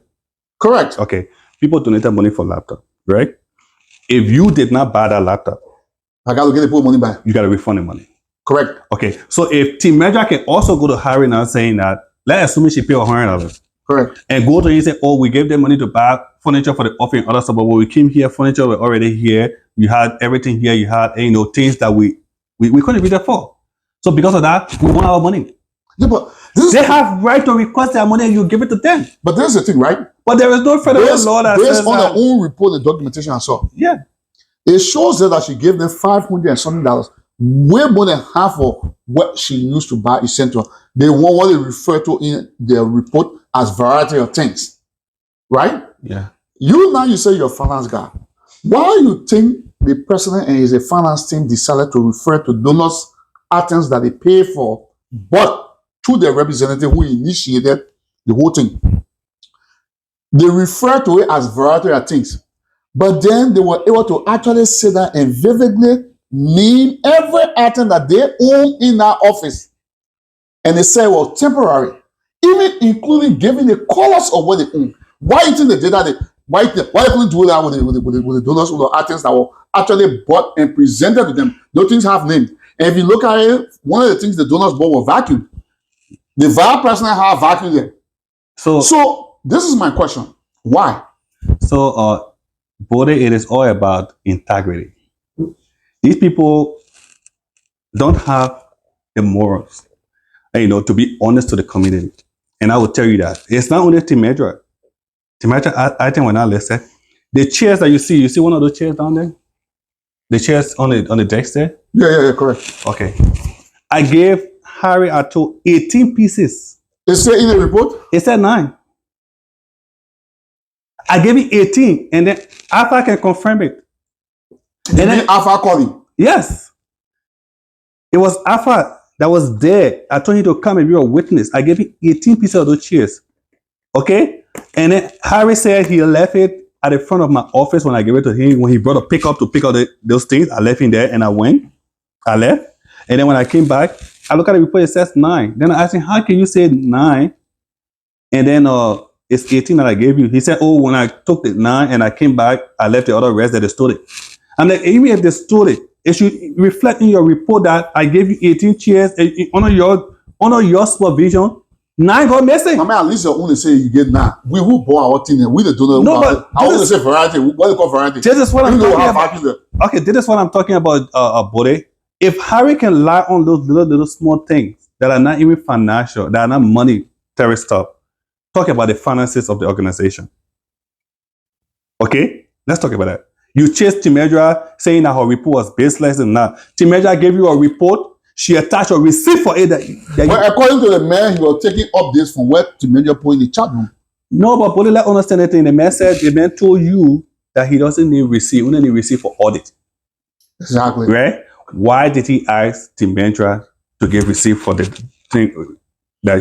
Correct. Okay. People donated money for laptop, right? If you did not buy that laptop, I got to get the money back. You got to refund the money. Correct. Okay. So if Timetra can also go to Harry now saying that, let's assume she paid $100. Correct. And go to him and say, oh, we gave them money to buy furniture for the office and other stuff. But when we came here, furniture were already here. You had everything here. You had, things that we couldn't be there for. So because of that, we want our money. Yeah, but they have right to request their money and you give it to them. But there's the thing, right? But there is no federal law that says on that. Their own report, the documentation I saw. Yeah. It shows that she gave them $500 and something, way more than half of what she used to buy essential. They want what they refer to in their report as variety of things, right? Yeah. You say you're a finance guy. Why you think the president and his finance team decided to refer to donors items that they pay for, but to their representative who initiated the whole thing? They refer to it as variety of things. But then they were able to actually sit down and vividly name every item that they own in that office. And they say, well, temporary. Even including giving the colors of what they own. Why you think they did that? Why they couldn't do that with the donors, with the items that were actually bought and presented to them? Those things have names. And if you look at it, one of the things the donors bought were vacuum. The vice president had vacuum there. So this is my question. Why? So, Bode, it is all about integrity. These people don't have the morals, to be honest to the community. And I will tell you that. It's not only Timetra. Timetra, I think when I listed, the chairs that you see one of those chairs down there? The chairs on the desk there? Yeah, correct. Okay. I gave Harry Ato 18 pieces. It said in the report? It said 9. I gave you 18, and then Alpha can confirm it. And then Alpha called him? Yes. It was Alpha that was there. I told him to come and be a witness. I gave him 18 pieces of those chairs. Okay? And then Harry said he left it at the front of my office when I gave it to him. When he brought a pickup to pick up those things, I left him there and I went. I left. And then when I came back, I look at the report, it says 9. Then I asked him, how can you say 9? And then it's 18 that I gave you. He said, oh, when I took the 9 and I came back, I left the other rest that they stole it. I'm like, even if they stole it, it should reflect in your report that I gave you 18 chairs under your supervision. 9 got missing. I mean, at least you only say you get 9. We who bought our thing. We the donor. No, but I want to say variety. What do you call variety? This is what I'm talking about. Okay, this is what I'm talking about, Bode. If Harry can lie on those little small things that are not even financial, that are not monetary stuff, talk about the finances of the organization. Okay? Let's talk about that. You chased Timetra saying that her report was baseless and not. Timetra gave you a report. She attached a receipt for it. Well, according to the man, he was taking updates from where Timetra put in the chat room. No, but Bode, let's understand anything. The man said, the man told you that he doesn't need receipt. Only need receipt for audit. Exactly. Right? Why did he ask Timetra to give receipt for the thing? That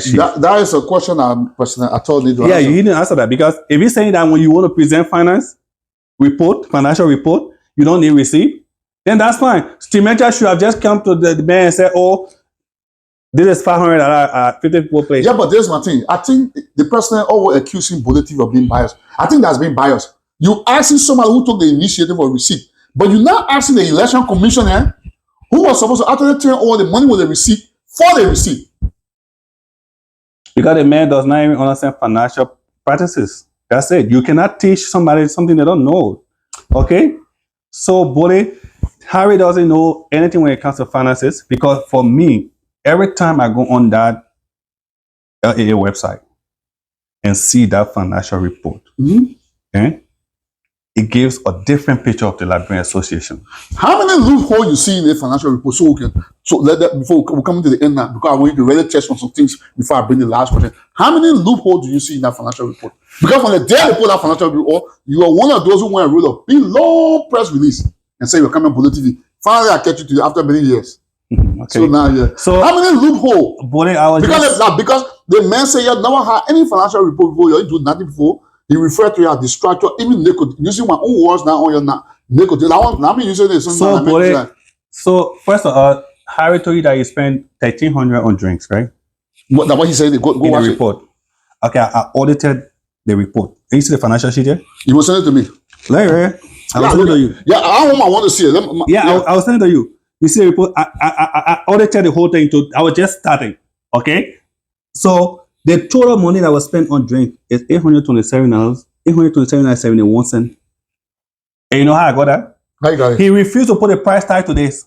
is a question I told you to answer. Yeah, you didn't answer that because if you're saying that when you want to present financial report, you don't need receipt, then that's fine. Timetra should have just come to the man and said, oh, this is $500 at 54 place. Yeah, but there's one thing. I think the president always accusing Bullet TV of being biased. I think that's being biased. You asking somebody who took the initiative for receipt, but you're not asking the election commissioner who was supposed to actually turn over the money with the receipt for the receipt. Because the man does not even understand financial practices. That's it. You cannot teach somebody something they don't know. Okay? So, buddy, Harry doesn't know anything when it comes to finances, because for me, every time I go on that LAA website and see that financial report, okay, it gives a different picture of the Liberian Association. How many loopholes you see in the financial report? So let that before we come to the end now, because I want you to really test on some things before I bring the last question. How many loopholes do you see in that financial report? Because when the day they put that financial report, you are one of those who want to roll a big long press release and say you're coming on Bullet TV. Finally, I catch you to after many years. Okay. So now, yeah. So how many loopholes? Buddy, I was because the man say you never had any financial report before, you do nothing before. He referred to you as distractor, even using my own words now on your nicotine. I'm using this. So first of all, Harry told you that you spent $1,300 on drinks, right? What he said? Go in watch the report. Okay, I audited the report. Can you see the financial sheet here? You will send it to me. Right. I will send it to you. Yeah, I want to see it. I will send it to you. You see the report? I audited the whole thing. I was just starting. Okay, so the total money that was spent on drink is $827, $827.71. And you know how I got that? How you got it? He refused to put a price tag to this.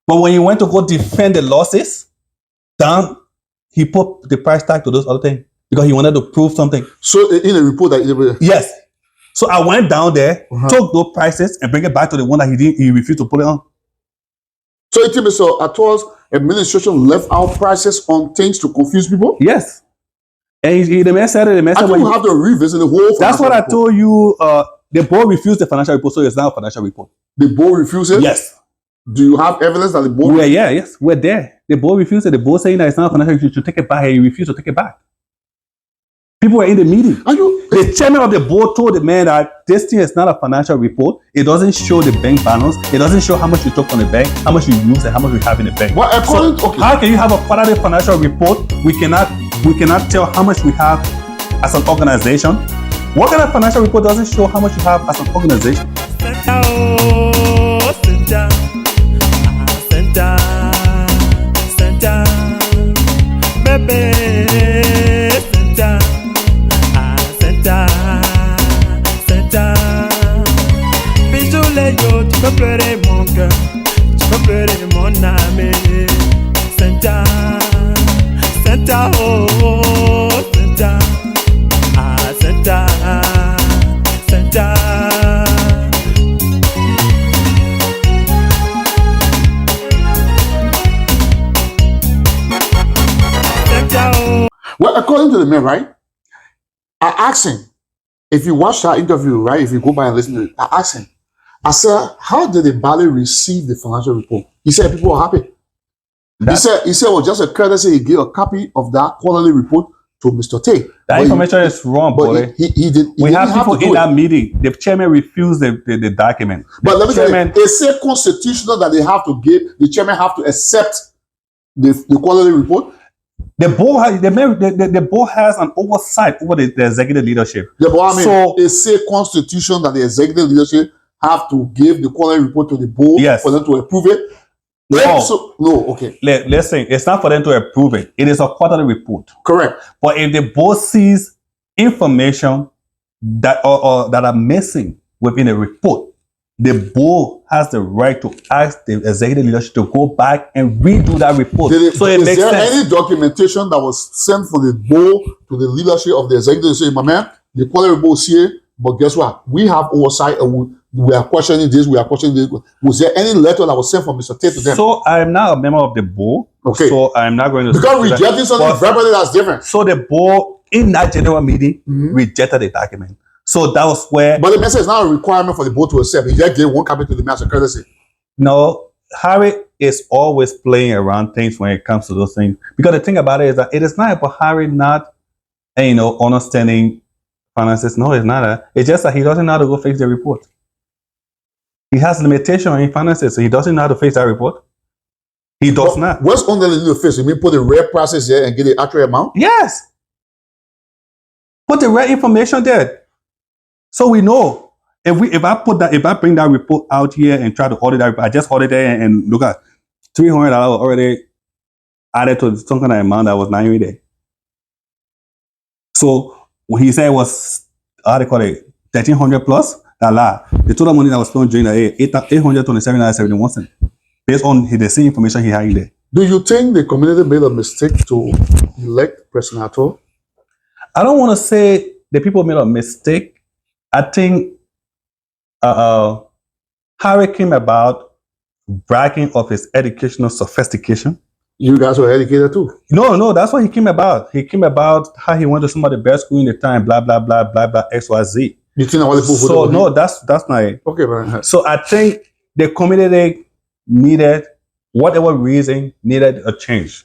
But when he went to go defend the losses, down, he put the price tag to those other things because he wanted to prove something. So in the report that yes. So I went down there, took those prices, and bring it back to the one that he refused to put it on. So it means so Ato's administration left out prices on things to confuse people? Yes. And the man said it. I think you have to revisit the whole. That's what I told you. The board refused the financial report, so it's now a financial report. The board refused it? Yes. Do you have evidence that the board? Yes, we're there. The board refused it. The board saying that it's not a financial report, you should take it back, and he refused to take it back. People were in the meeting. The chairman of the board told the man that this thing is not a financial report. It doesn't show the bank balance. It doesn't show how much you took from the bank, how much you use, and how much we have in the bank. Well, how can you have a quarterly financial report? We cannot tell how much we have as an organization. What kind of financial report doesn't show how much you have as an organization? Tu peux pleurer mon cœur, tu peux pleurer mon âme. Senta, Senta, oh, Senta, ah, Senta, Senta. Senta, oh. Well, according to the man, right? I asked him, if you watch that interview, right? If you go by and listen to it, I asked him, I said, how did the Bali receive the financial report? He said people were happy. He said, well, just a courtesy, he gave a copy of that quarterly report to Mr. Tay. That information is wrong, boy. We have people in that meeting. The chairman refused the document. But let me tell you, it's a constitutional that they have to give. The chairman have to accept the quarterly report. The board has an oversight over the executive leadership. Yeah, but I mean, so it's a constitution that the executive leadership have to give the quarterly report to the board for them to approve it. Okay. Listen, it's not for them to approve it. It is a quarterly report. Correct. But if the board sees information that are missing within a report, the board has the right to ask the executive leadership to go back and redo that report. Is there any documentation that was sent from the board to the leadership of the executive leadership? My man, the quarterly report is here, but guess what? We have oversight and we are questioning this, we are questioning this. Was there any letter that was sent from Mr. Tate to them? So I am not a member of the board. Okay. So I'm not going to... Because rejecting something verbally, that's different. So the board, in that general meeting, rejected the document. So that was where... But the message is not a requirement for the board to accept. He just gave one copy to the master courtesy. No, Harry is always playing around things when it comes to those things. Because the thing about it is that it is not about Harry not, understanding finances. No, it's not. It's just that he doesn't know how to go fix the report. He has limitation in finances, so he doesn't know how to fix that report. He does not. What's on the little face? You mean put the rare prices there and get the actual amount? Yes. Put the rare information there. So we know. if I bring that report out here and try to audit that report, I just audited it and look at $300 already added to some kind of amount that was not even there. So when he said it was, how they call it, 1,300 plus, the total money that was spent during the year, $827.71, based on the same information he had in there. Do you think the community made a mistake to elect President Ato? I don't want to say the people made a mistake. I think Harry came about bragging of his educational sophistication. You guys were educated too. No, that's what he came about. He came about how he went to some of the best school in the time, blah, blah, blah, blah, blah, XYZ. You think all the people So, no, that's not it. Okay, man. So I think the community needed, whatever reason, needed a change.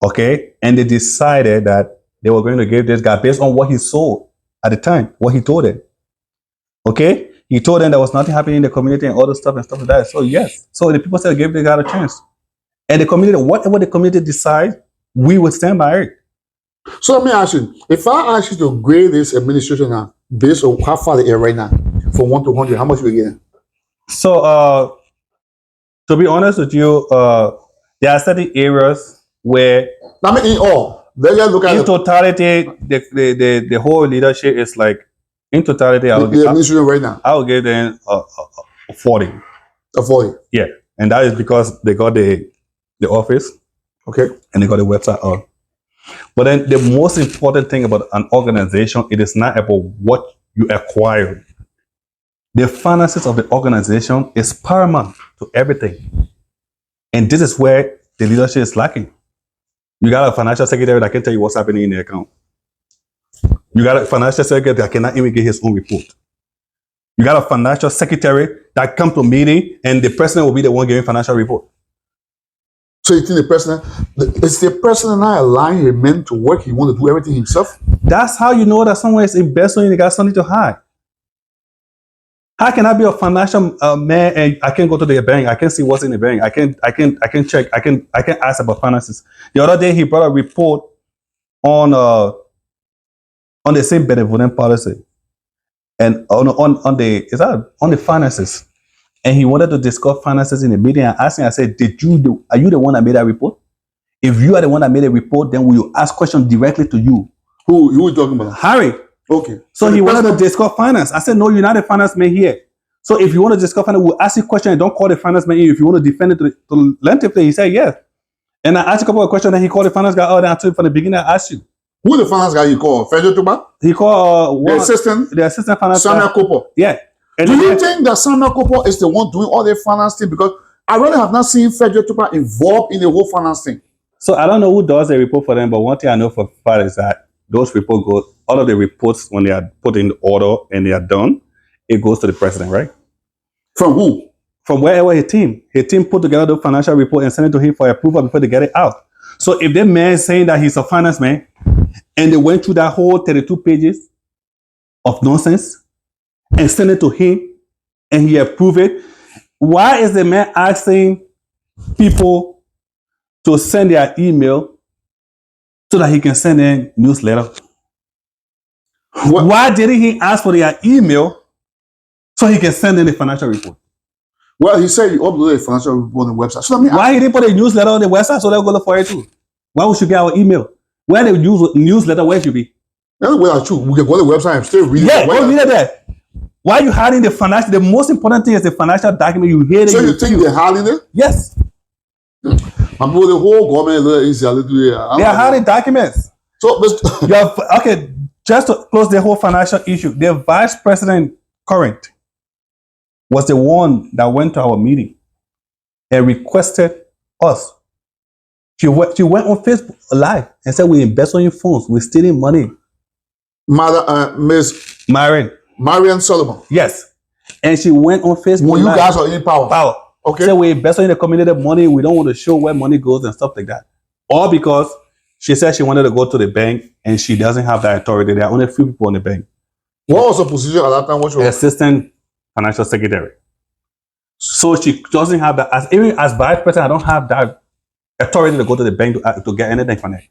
Okay? And they decided that they were going to give this guy based on what he saw at the time, what he told them. Okay? He told them there was nothing happening in the community and all the stuff like that. So yes. So the people said give the guy a chance. And the community, whatever the community decides, we will stand by it. So let me ask you, if I ask you to grade this administration now, based on how far they are right now, from 1 to 100, how much we getting? So to be honest with you, there are certain areas where I mean, in all, they just look at in totality, the whole leadership is like, in totality, the administration right now. I will give them 40. A 40. Yeah. And that is because they got the office, okay, and they got the website up. But then the most important thing about an organization, it is not about what you acquire. The finances of the organization is paramount to everything. And this is where the leadership is lacking. You got a financial secretary that can tell you what's happening in the account. You got a financial secretary that cannot even get his own report. You got a financial secretary that comes to a meeting and the president will be the one giving financial report. So you think is the president not allowing him men to work? He want to do everything himself? That's how you know that someone is investing and they got something to hide. How can I be a financial man and I can go to the bank? I can see what's in the bank. I can check. I can ask about finances. The other day he brought a report on the same benevolent policy and on the finances. And he wanted to discuss finances in the meeting. And asked him, I said, are you the one that made that report? If you are the one that made a report, then will you ask questions directly to you? Who are you talking about? Harry. Okay. So he wanted to discuss finance. I said, no, you're not a finance man here. So if you want to discuss finance, we'll ask you questions and don't call the finance man in. If you want to defend it to lengthily, he said yes. And I asked a couple of questions and he called the finance guy. Oh, then I told you from the beginning, I asked you. Who the finance guy you call? Federal Tuba? He called the assistant finance Samuel guy. Cooper. Yeah. And do you think that Samuel Cooper is the one doing all the finance thing? Because I really have not seen Federal Tuba involved in the whole finance thing. So I don't know who does the report for them, but one thing I know for a fact is that those reports go, all of the reports, when they are put in order and they are done, it goes to the president, right? From who? From wherever his team put together the financial report and send it to him for approval before they get it out. So if the man is saying that he's a finance man and they went through that whole 32 pages of nonsense and send it to him and he approved it, why is the man asking people to send their email so that he can send in newsletter? Why didn't he ask for their email so he can send in a financial report? Well, he said you uploaded a financial report on the website. So why he didn't put a newsletter on the website so they'll go look for it too? Why would you get our email? Where the newsletter, where should be? Well, true. We can go to the website and still read it. Yeah, go read it there. Why are you hiding the financial? The most important thing is the financial document you hear. So you think they're hiding it? Yes. I'm doing the whole government is a little. They are hiding documents. So okay, just to close the whole financial issue, the vice president current was the one that went to our meeting and requested us. She went on Facebook Live and said, we invest on your phones. We're stealing money. Miss Marian Solomon. Yes. And she went on Facebook When Live. You guys are in power. Okay. Said we invest in the community money. We don't want to show where money goes and stuff like that. All because she said she wanted to go to the bank and she doesn't have that authority. There are only a few people in the bank. What was her position at that time? What was assistant financial secretary. So she doesn't have that. Even as vice president, I don't have that authority to go to the bank to get anything from it.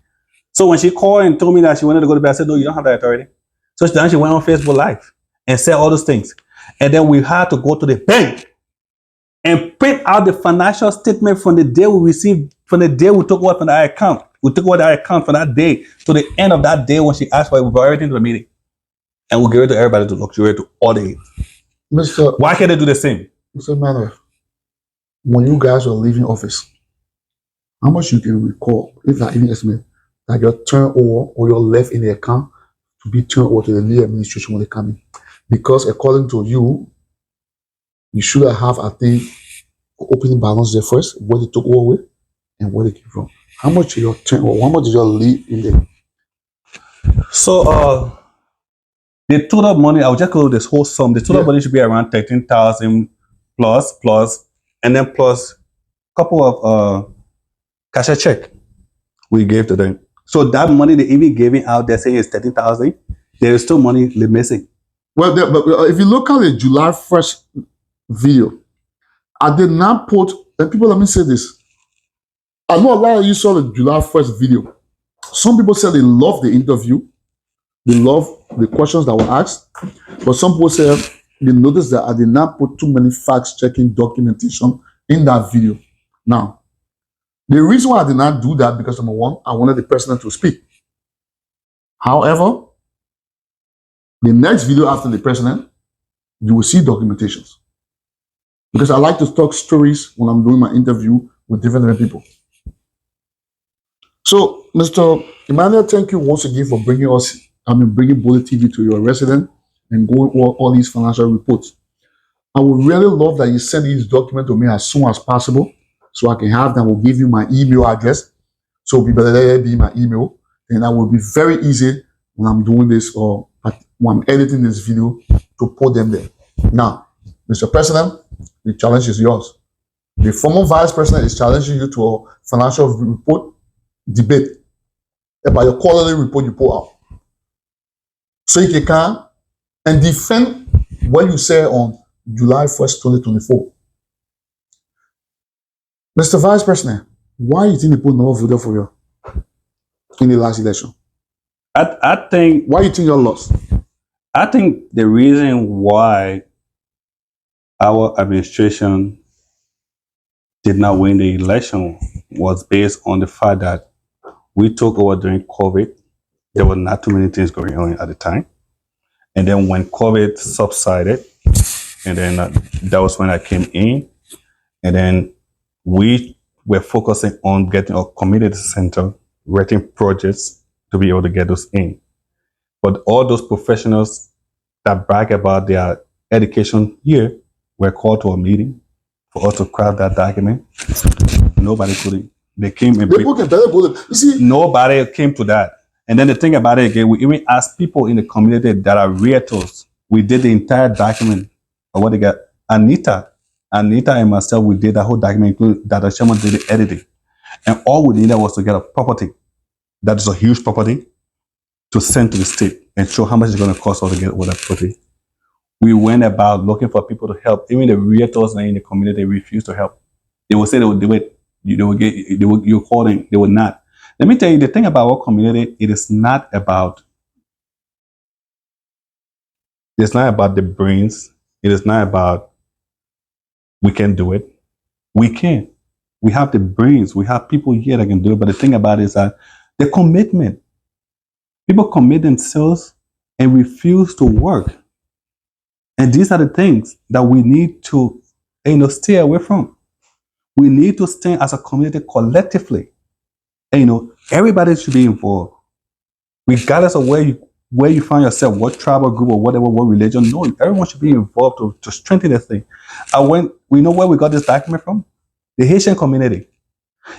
So when she called and told me that she wanted to go to the bank, I said, no, you don't have that authority. So then she went on Facebook Live and said all those things. And then we had to go to the bank and print out the financial statement from the day we received, from the day we took over from that account. We took over that account from that day to the end of that day when she asked for it. We brought everything to the meeting. And we give it to everybody to luxuriate to audit it. Why can't they do the same? Mr. Emmanuel, when you guys were leaving office, how much you can recall, if not any estimate, that your turnover or your left in the account to be turned over to the new administration when they come in? Because according to you, you should have, I think, opening balance there first, where they took over with and where they came from. How much did your turnover, how much did your leave in there? So the total money, I'll just go this whole sum. The total money should be around 13,000 plus, and then plus a couple of cashier check we gave to them. So that money they even giving out, they're saying is 13,000. There is still money missing. Well, but if you look at the July 1st video, I did not put, and people, let me say this. I know a lot of you saw the July 1st video. Some people said they loved the interview. They loved the questions that were asked. But some people said they noticed that I did not put too many facts-checking documentation in that video. Now, the reason why I did not do that, because number one, I wanted the president to speak. However, the next video after the president, you will see documentations. Because I like to talk stories when I'm doing my interview with different people. So, Mr. Emmanuel, thank you once again for bringing Bullet TV to your resident and going over all these financial reports. I would really love that you send these documents to me as soon as possible so I can have them. I will give you my email address. So be my email. And that will be very easy when I'm doing this or when I'm editing this video to put them there. Now, Mr. President, the challenge is yours. The former vice president is challenging you to a financial report debate about your quarterly report you put out. So you can and defend what you said on July 1st, 2024. Mr. Vice President, why you think they put no video for you in the last election? I think... Why you think you lost? I think the reason why our administration did not win the election was based on the fact that we took over during COVID. There were not too many things going on at the time. And then when COVID subsided, and then that was when I came in, and then we were focusing on getting a community center, writing projects to be able to get those in. But all those professionals that brag about their education here were called to a meeting for us to craft that document. Nobody could. They came and you see, nobody came to that. And then the thing about it again, we even asked people in the community that are realtors. We did the entire document of what they got. Anita and myself, we did that whole document, including that the chairman did the editing. And all we needed was to get a property. That is a huge property to send to the state and show how much it's going to cost us to get over that property. We went about looking for people to help. Even the realtors in the community refused to help. They would say they would do it. You're calling. They would not. Let me tell you the thing about our community. It's not about the brains. It is not about we can do it. We can. We have the brains. We have people here that can do it. But the thing about it is that the commitment. People commit themselves and refuse to work. And these are the things that we need to, stay away from. We need to stand as a community collectively. And, everybody should be involved. Regardless of where you find yourself, what tribal group or whatever, what religion, no, everyone should be involved to strengthen the thing. We know where we got this document from? The Haitian community.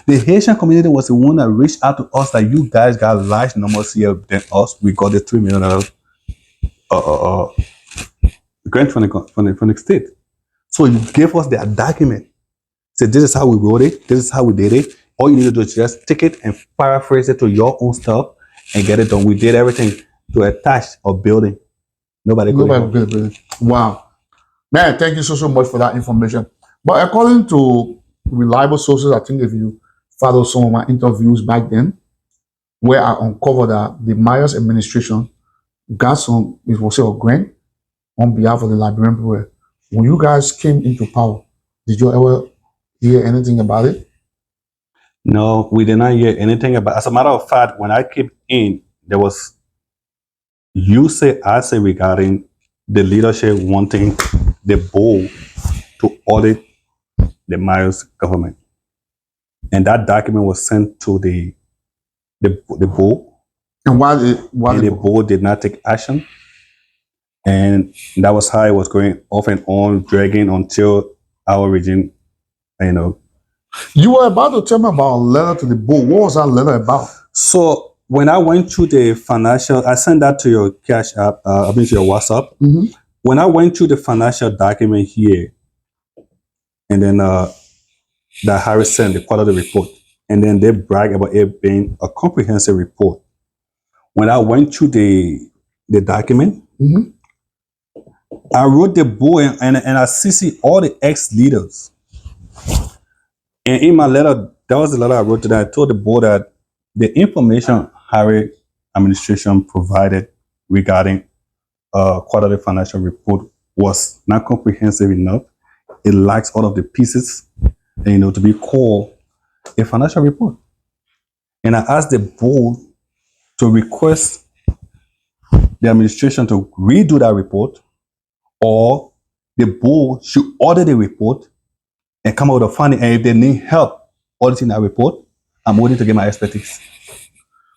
The Haitian community was the one that reached out to us that you guys got large numbers here than us. We got the $3 million grant from the state. So you gave us their document. Say, this is how we wrote it. This is how we did it. All you need to do is just take it and paraphrase it to your own stuff and get it done. We did everything to attach a building. Nobody could. Wow. Man, thank you so much for that information. But according to reliable sources, I think if you follow some of my interviews back then, where I uncovered that the Myers administration got some, it was a grant on behalf of the Liberian people. When you guys came into power, did you ever hear anything about it? No, we did not hear anything about. As a matter of fact, when I came in, there was I say regarding the leadership wanting the board to audit the Myers government, and that document was sent to the board, And why the board did not take action, and that was how it was going off and on, dragging until our regime, You were about to tell me about a letter to the board. What was that letter about? So when I went through the financial, I sent that to your Cash App, to your WhatsApp. Mm-hmm. When I went through the financial document here, and then that Harris sent the quarterly report, and then they brag about it being a comprehensive report. When I went through the document, Mm-hmm. I wrote the board and I CC all the ex-leaders. And in my letter, that was the letter I wrote to them. I told the board that the information Harris administration provided regarding quarterly financial report was not comprehensive enough. It lacks all of the pieces, to be called a financial report. And I asked the board to request the administration to redo that report, or the board should audit the report and come out with a finding. And if they need help auditing that report, I'm willing to get my expertise.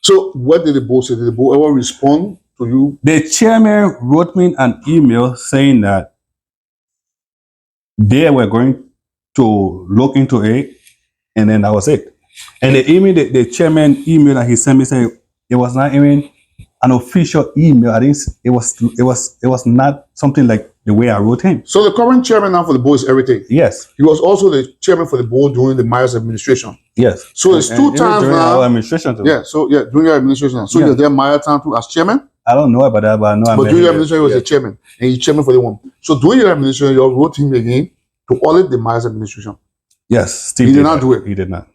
So what did the board say? Did the board ever respond to you? The chairman wrote me an email saying that they were going to look into it, and then that was it. And the chairman email that he sent me saying it was not even an official email. I didn't. It was not something like the way I wrote him. So the current chairman now for the board is everything. Yes. He was also the chairman for the board during the Myers administration. Yes. So it's two times during now. our administration too. Yeah. So yeah, during your administration. So you're there Myers time too as chairman. I don't know about that, but I know. But during your administration, he was the chairman, and he's chairman for the one. So during your administration, you wrote him again to audit the Myers administration. Yes. Steve He did not do it. He did not.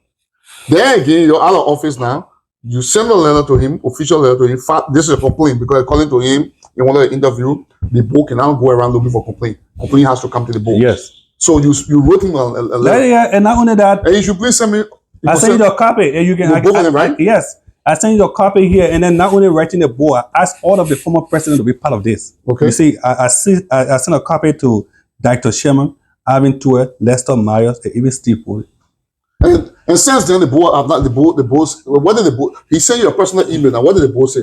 Then again, you're out of office now. You send a letter to him, official letter to him. This is a complaint because according to him, in one of the interview, the board cannot go around looking for complaint. Complaint has to come to the board. Yes. So you wrote him a letter. Yeah, and not only that, And you should please send me. I sent you the copy, and you can. Both of them, right? Yes, I sent you the copy here, and then not only writing the board, I asked all of the former presidents to be part of this. Okay. You see, I sent a copy to Dr. Sherman, Alvin Tour, Lester Myers, and even Steve Wood. And since then, the board have not the board. What did the board? He sent you a personal email. Now, what did the board say?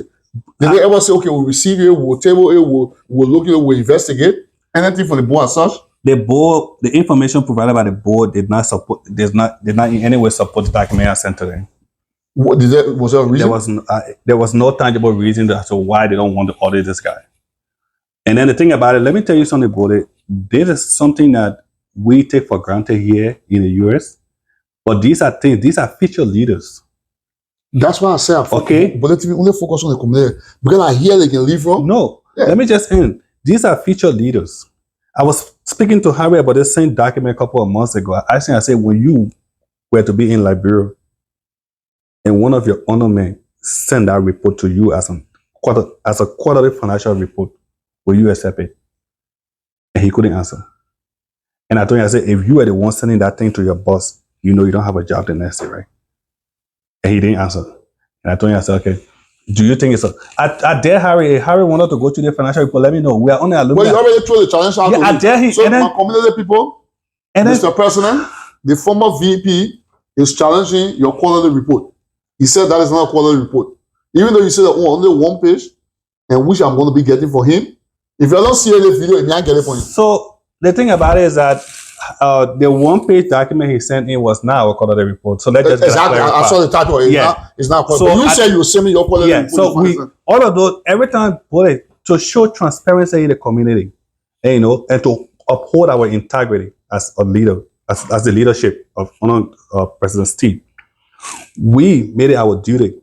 Did they ever say, "Okay, we'll receive it, we'll table it, we'll look at it, we'll investigate"? Anything for the board as such? The board, the information provided by the board did not in any way support the document I sent to them. What was there a reason? There was no tangible reason as to why they don't want to audit this guy. And then the thing about it, let me tell you something about it. This is something that we take for granted here in the US. But these are future leaders. That's why I say, okay. But let me only focus on the community because I hear they can leave from. No, Let me just end. These are future leaders. I was speaking to Harry about this same document a couple of months ago. I said, when you were to be in Liberia and one of your honor men send that report to you as a quarterly financial report, will you accept it? And he couldn't answer. And I told him, I said, if you were the one sending that thing to your boss, you know you don't have a job the next day, right? And he didn't answer. And I told him, I said, okay, do you think it's I dare Harry. If Harry wanted to go to the financial report, let me know. We are only alumni. Well, you already threw the challenge out to I dare him. So my community people, Mr. President, the former VP is challenging your quarterly report. He said that is not a quarterly report. Even though you said that only one page, and which I'm going to be getting for him. If you don't see any video, you can't get it for him. So the thing about it is that the one-page document he sent in was not a quarterly report. So let's just exactly. I saw the title. It's not quarterly. So you said you send me your quarterly report. So all of those, every time, to show transparency in the community, and to uphold our integrity as a leader, as the leadership of President Steve, we made it our duty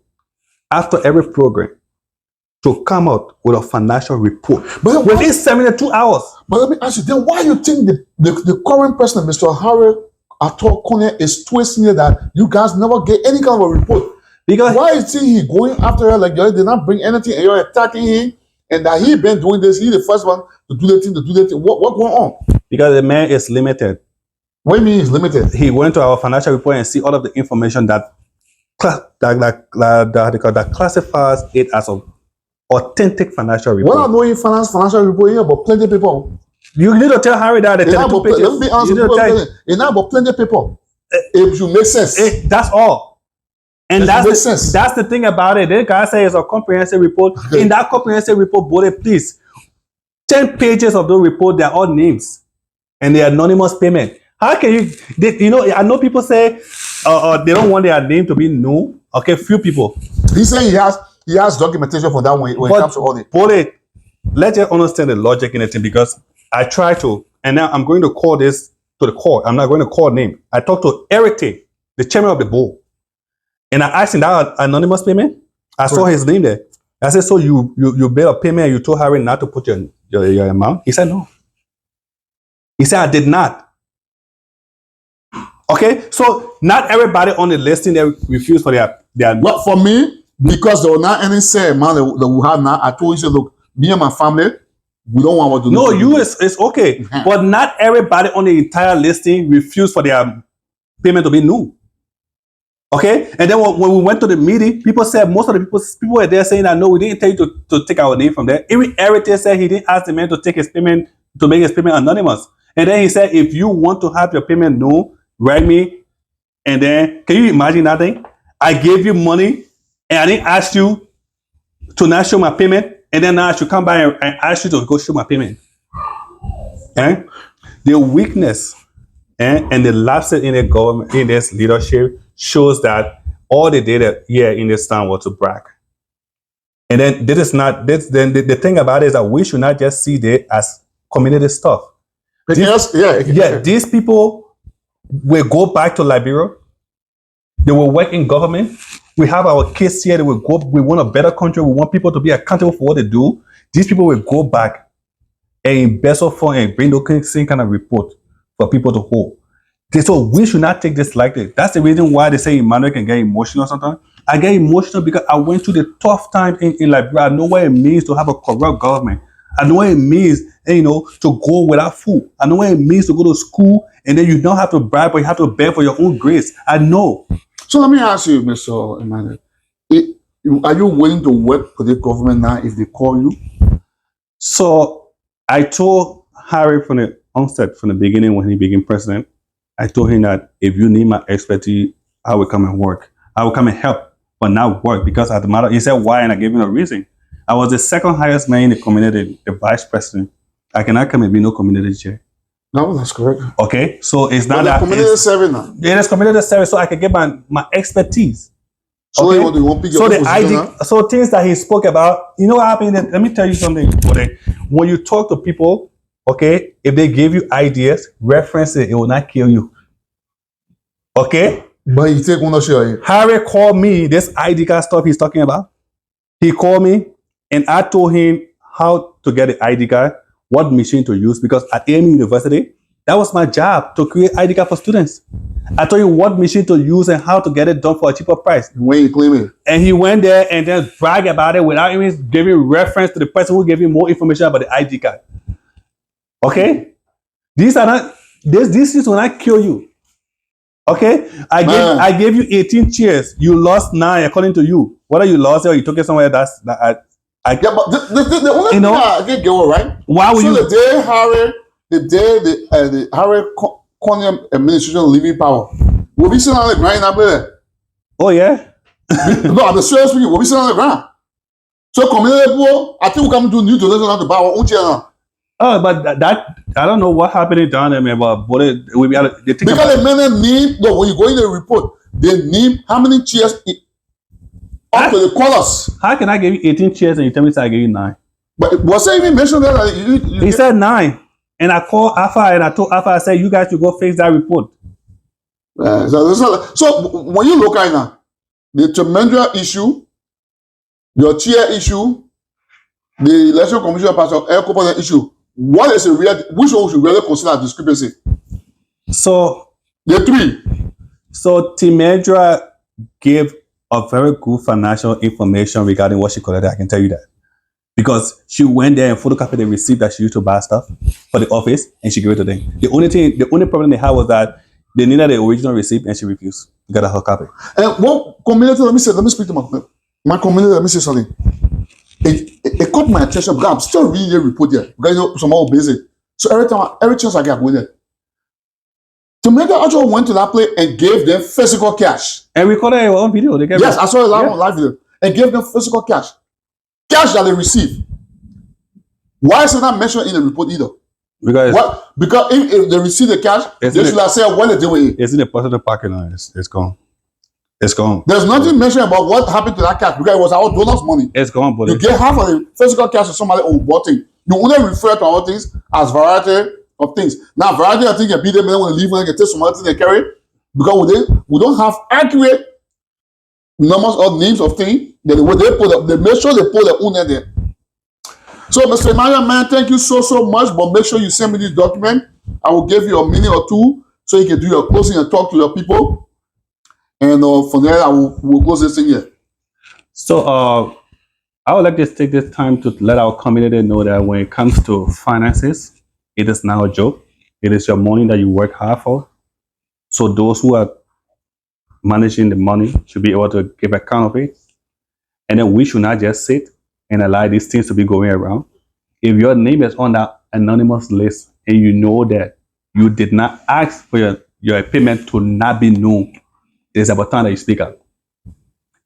after every program to come out with a financial report within 72 hours. But let me ask you, then why you think the current president, Mr. Harry Ator, is twisting it that you guys never get any kind of a report? Because why is he going after her like you did not bring anything and you're attacking him, and that he been doing this, he the first one to to do the thing. What going on? Because the man is limited. What do you mean he's limited? He went to our financial report and see all of the information that classifies it as an authentic financial report. Well, I know in financial report here, but plenty of people. You need to tell Harry that the 32 pages. Let me be honest with you. It's not about plenty of people. It should make sense. That's all. And that's the thing about it. The guy says it's a comprehensive report. Okay. In that comprehensive report, bullet, please, 10 pages of the report, they're all names and they're anonymous payment. How can you, I know people say they don't want their name to be known. Okay, few people. He's saying he has documentation for that when it comes to all the bullet. Let's just understand the logic in it because I try to, and now I'm going to call this to the court. I'm not going to call name. I talked to Eric T, the chairman of the board. And I asked him that anonymous payment. I saw his name there. I said, so you made a payment and you told Harry not to put your amount? He said, no. He said, I did not. Okay, so not everybody on the listing they refused for their well, for me, because there was not any say amount that we have now, I told you, look, me and my family, we don't want to do. No, it's okay. But not everybody on the entire listing refused for their payment to be new. Okay, and then when we went to the meeting, people said most of the people were there saying that no, we didn't tell you to take our name from there. Even Eric said he didn't ask the man to take his payment to make his payment anonymous. And then he said, if you want to have your payment known, write me. And then can you imagine that thing? I gave you money and I didn't ask you to not show my payment, and then now I should come by and ask you to go show my payment. And the weakness and the lapses in the government, in this leadership, shows that all they did here in this town was to brag. And then this is not this. Then the thing about it is that we should not just see it as community stuff. These people will go back to Liberia. They will work in government. We have our kids here. They will go. We want a better country. We want people to be accountable for what they do. These people will go back and invest for and bring the same kind of report for people to hold. So we should not take this lightly. That's the reason why they say Emmanuel can get emotional sometimes. I get emotional because I went through the tough time in Liberia. I know what it means to have a corrupt government. I know what it means, to go without food. I know what it means to go to school and then you don't have to bribe, but you have to beg for your own grace. I know. So let me ask you, Mr. Emmanuel, are you willing to work for the government now if they call you? So I told Harry from the onset, from the beginning when he became president, I told him that if you need my expertise, I will come and work. I will come and help, but not work because at the matter. He said why, and I gave him a reason. I was the second highest man in the community, the vice president. I cannot come and be no community chair. No, that's correct. Okay, so it's not that community service now. Yeah, it's community service, so I can get my expertise. So okay? you won't pick your so things that he spoke about. You know what happened? Let me tell you something. Okay? When you talk to people, okay, if they give you ideas, reference it. It will not kill you. Okay. But you take ownership. Harry called me. This ID card stuff he's talking about. He called me, and I told him how to get the ID card, what machine to use, because at AMU University, that was my job, to create ID card for students. I told him what machine to use and how to get it done for a cheaper price. When you claim it. And he went there and then bragged about it without even giving reference to the person who gave him more information about the ID card. Okay? These things will not kill you. Okay? I gave you 18 chairs. You lost 9 according to you. Whether you lost it or you took it somewhere, but the only thing I get go right. Why would you? The Harry County administration leaving power. We'll be sitting on the ground up there. Oh yeah. No, I'm serious speaking. We'll be sitting on the ground. So community people, I think we come to new donation on the power. Oh, but that I don't know what happened down there, man. But we be because the men need when you go in the report, they need how many chairs up to the colors. How can I give you 18 chairs and you tell me I gave you 9? But was there even mentioned that he said 9, and I called Alpha and I told Alpha, I said you guys should go fix that report. So when you look at now, the tremendous issue, your chair issue, the election commission pastor issue. What is which one should really consider discrepancy? So the 3. So Timendra gave a very good financial information regarding what she collected. I can tell you that. because she went there and photocopied the receipt that she used to buy stuff for the office, and she gave it to them. The only problem they had was that they needed the original receipt, and she refused to get a hard copy. And what community? Let me speak to my community. Let me say something. It caught my attention because I'm still reading the report there because some more busy. So every chance I get, I go there. To make the actual went to that place and gave them physical cash. And we recorded it on video. Yes, I saw it live on live video. And gave them physical cash. Cash that they received. Why is it not mentioned in the report either? Because if they receive the cash, they should have said what they did with it. It's in the personal parking lot. It's gone. It's gone. There's nothing mentioned about what happened to that cash because it was our donors' money. It's gone, but you get half of the physical cash to somebody who bought it. You only refer to our things as variety of things. Now, variety of things can be there when they leave when they can take some other things they carry because we don't have accurate numbers or names of things. They make sure they put their own name there. So, Mr. Emmanuel, man, thank you so much. But make sure you send me this document. I will give you a minute or two so you can do your closing and talk to your people. And from there, we'll close this thing here. So, I would like to take this time to let our community know that when it comes to finances, it is not a joke. It is your money that you work hard for. So those who are managing the money should be able to give account of it. And then we should not just sit and allow these things to be going around. If your name is on that anonymous list and you know that you did not ask for your payment to not be known, there's about time that you speak out.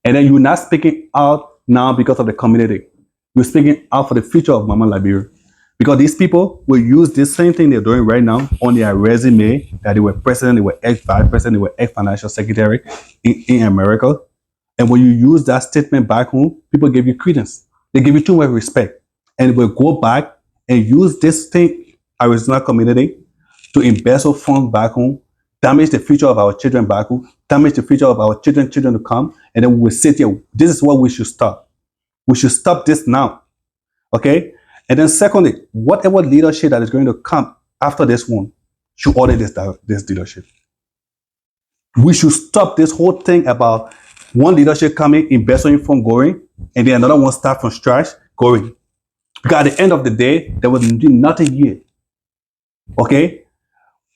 And then you're not speaking out now because of the community. You're speaking out for the future of Mama Liberia. Because these people will use this same thing they're doing right now on their resume, that they were president, they were ex-vice president, they were ex-financial secretary in America. And when you use that statement back home, people give you credence. They give you too much respect. And will go back and use this thing, Arizona community, to embezzle funds back home, damage the future of our children back home, damage the future of our children to come, and then we will sit here. This is what we should stop. We should stop this now. Okay? And then secondly, whatever leadership that is going to come after this one should order this leadership. We should stop this whole thing about one leadership coming, embezzling from going, and then another one start from scratch going. Because at the end of the day, there was nothing here. Okay?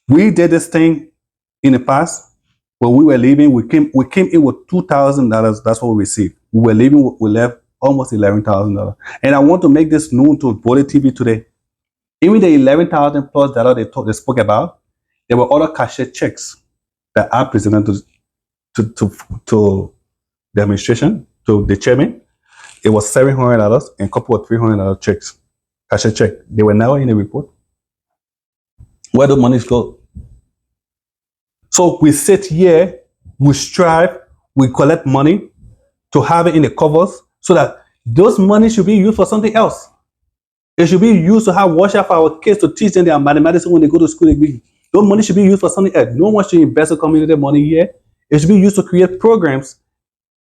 We did this thing in the past. When we were leaving, we came in with $2,000. That's what we received. We were leaving, we left almost $11,000. And I want to make this known to Bode TV today. Even the $11,000 plus they spoke about, there were other cashier checks that I presented to the administration, to the chairman. It was $700 and a couple of $300 checks, cashier check. They were never in the report. Where do monies go? So we sit here, we strive, we collect money to have it in the covers so that those money should be used for something else. It should be used to have workshop for our kids to teach them their mathematics when they go to school. Those money should be used for something else. No one should invest in community money here. It should be used to create programs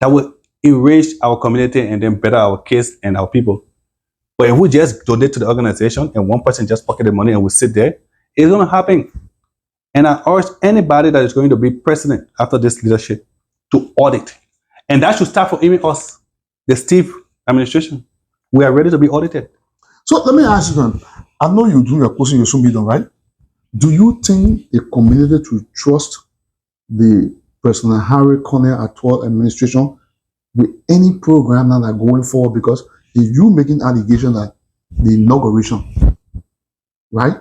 that will enrich our community and then better our kids and our people. But if we just donate to the organization and one person just pocket the money and we sit there, it's going to happen. And I urge anybody that is going to be president after this leadership to audit. And that should start from even us, the Steve administration. We are ready to be audited. So let me ask you something. I know you do your posting, you'll soon be done, right? Do you think the community should trust the President Harry Conner at all administration with any program that are going forward? Because if you making allegations that the inauguration, right?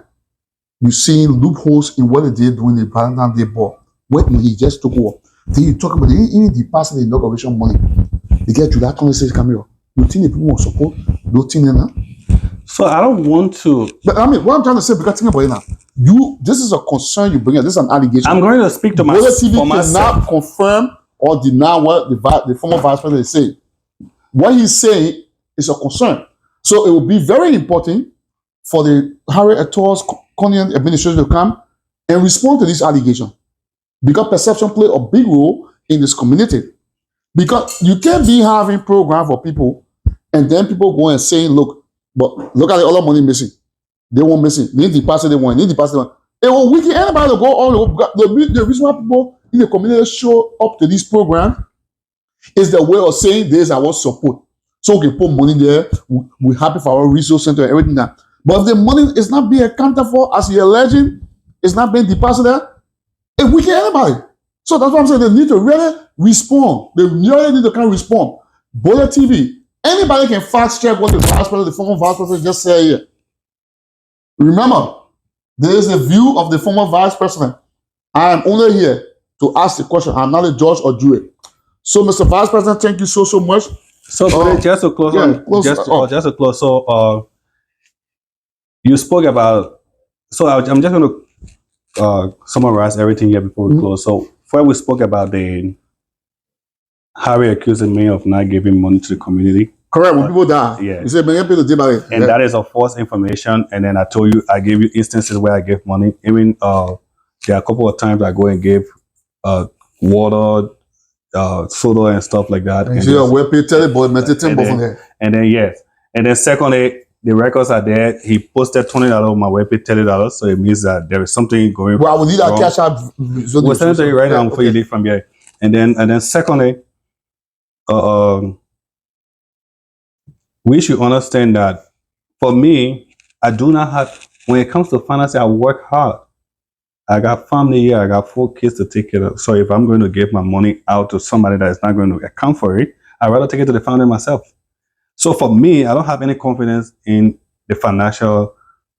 You seeing loopholes in what they did during the Valentine's Day ball when he just took over. Then you talk about even the passing the inauguration money. They get July 26 coming up. You think the people will support those things now? So I don't want to. But I mean, what I'm trying to say, because think about it now. This is a concern you bring up. This is an allegation. I'm going to speak to Bode TV for myself. cannot confirm or deny what the former vice president is saying. What he's saying is a concern. So it will be very important for the Harry Etor's Conner administration to come and respond to this allegation. Because perception plays a big role in this community. Because you can't be having program for people and then people go and saying, look at the other money missing. They won't missing. They need the password they want. It will weaken anybody to go all over. The reason why people in the community show up to this program is the way of saying this I want support. So we can put money there. We're happy for our resource center and everything that. But if the money is not being accounted for as you're alleging, it's not being deposited, it weaken anybody. So that's what I'm saying. They need to really respond. They really need to kind of respond. Bullet TV. Anybody can fast check what the vice president, the former vice president just said here. Remember, there is a view of the former vice president. I am only here to ask the question. I'm not a judge or jury. So, Mr. Vice President, thank you so much. So, just to close, just to close. So, you spoke about. So, I'm just going to summarize everything here before we close. So, first we spoke about the Harry accusing me of not giving money to the community. Correct. When people die, yeah, you said many people did about it, and that is a false information. And then I told you, I gave you instances where I gave money. Even there are a couple of times I go and give water, soda, and stuff like that. And so we're telling boy, meditating both of them. And then yes, and then secondly, the records are there. He posted $20 on my webpage, $30. So it means that there is something going. Well, I will need that cash out. We'll send it to you right now before you leave from here. And then secondly, we should understand that for me, I do not have, when it comes to finance, I work hard. I got family here, I got 4 kids to take care of. So if I'm going to give my money out to somebody that is not going to account for it, I'd rather take it to the family myself. So for me, I don't have any confidence in the financial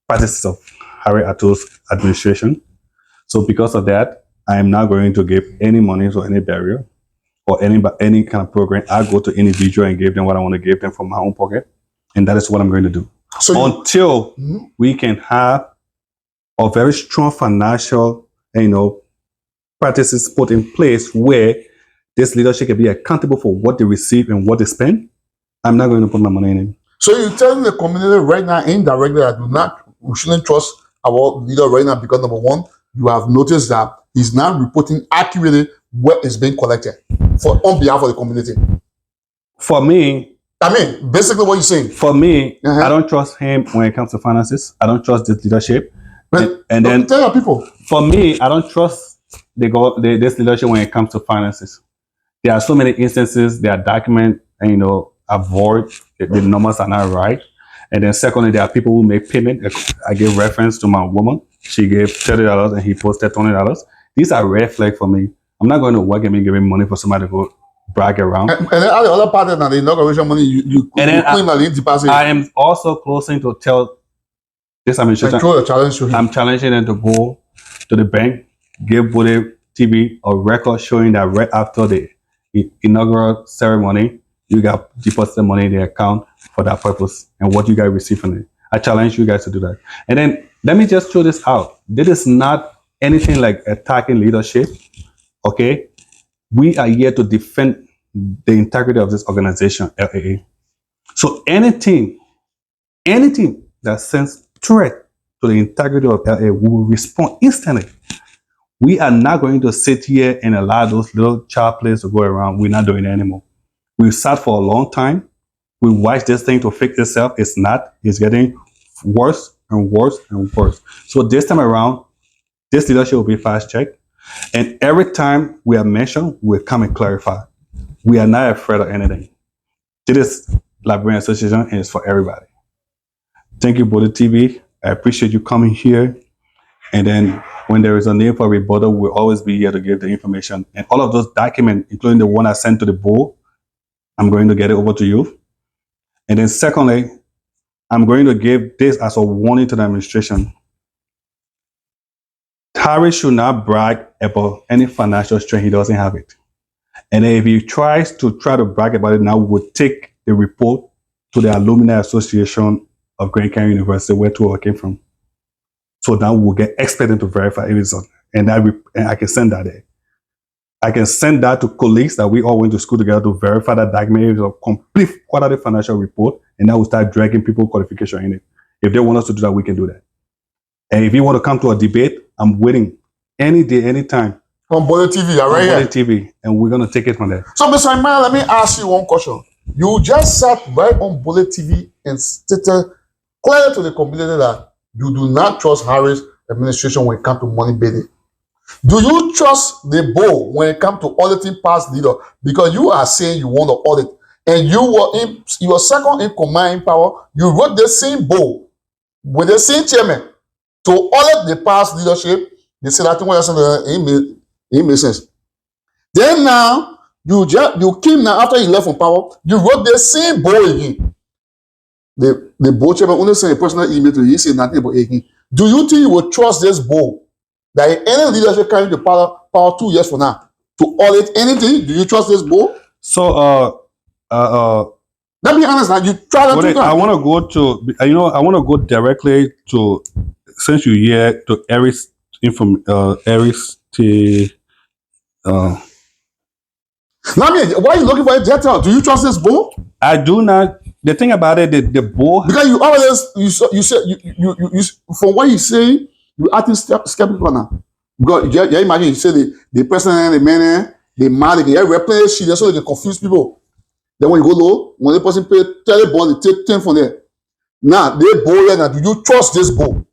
practices of Harry Ato's administration. So because of that, I am not going to give any money to any barrier or any kind of program. I go to individual and give them what I want to give them from my own pocket. And that is what I'm going to do. So until we can have a very strong financial, practices put in place where this leadership can be accountable for what they receive and what they spend, I'm not going to put my money in it. So you're telling the community right now indirectly that we shouldn't trust our leader right now because number one, you have noticed that he's not reporting accurately what is being collected on behalf of the community. For me, basically what you're saying. For me, I don't trust him when it comes to finances. I don't trust this leadership. And then tell your people. For me, I don't trust this leadership when it comes to finances. There are so many instances, there are documents, and avoid the numbers are not right. And then secondly, there are people who make payment. I gave reference to my woman. She gave $30 and he posted $20. These are red flags for me. I'm not going to work and be giving money for somebody to go brag around. And then the other part of the inauguration money, you claim that deposit. I am also closing to tell this administration. I'm challenging them to go to the bank, give Bullet TV a record showing that right after the inaugural ceremony, you got deposited money in the account for that purpose and what you guys receive from it. I challenge you guys to do that. And then let me just throw this out. This is not anything like attacking leadership. Okay, we are here to defend the integrity of this organization, LAA. So anything that sends threat to the integrity of LAA, we will respond instantly. We are not going to sit here and allow those little child plays to go around. We're not doing it anymore. We've sat for a long time. We watched this thing to fix itself. It's not. It's getting worse and worse and worse. So this time around, this leadership will be fast-checked. And every time we are mentioned, we'll come and clarify. We are not afraid of anything. This is Liberian Association and it's for everybody. Thank you, Bullet TV. I appreciate you coming here. And then when there is a need for rebuttal, we'll always be here to give the information. And all of those documents, including the one I sent to the board, I'm going to get it over to you. And then secondly, I'm going to give this as a warning to the administration. Harry should not brag about any financial strength. He doesn't have it. And if he tries to brag about it now, we will take the report to the Alumni Association of Grand Canyon University, where Tua came from. So now we'll get experts to verify if it's on. And I can send that there. I can send that to colleagues that we all went to school together to verify that document is a complete quality financial report, and now we'll start dragging people qualification in it. If they want us to do that, we can do that. And if you want to come to a debate, I'm waiting any day, anytime. On Bullet TV, right here. On Bullet TV, and we're going to take it from there. So, Mr. Emmanuel, let me ask you one question. You just sat right on Bullet TV and stated clearly to the community that you do not trust Harry's administration when it comes to money bidding. Do you trust the board when it comes to auditing past leaders? Because you are saying you want to audit. and you were second in command in power, you wrote the same bowl with the same chairman to audit the past leadership. They said, I think what I said, it made sense. Then now, you came now after you left from power, you wrote the same bowl again. The board chairman only sent a personal email to you, he said nothing about again. Do you think you will trust this board that any leadership carrying the power 2 years from now to audit anything? Do you trust this board? So let me be honest now, you try to I want to go to, I want to go directly to, since you're here, to Eric's why are you looking for a detail? Do you trust this board? I do not. The thing about it, the board, because you always you said you from what you say, you acting skeptical now. Because you imagine you say the president, the man, the man, they replenish shit so they can confuse people. Then when you go low, when the person pay 30 ball, they take 10 from there. Now they bowl here now. Do you trust this bowl?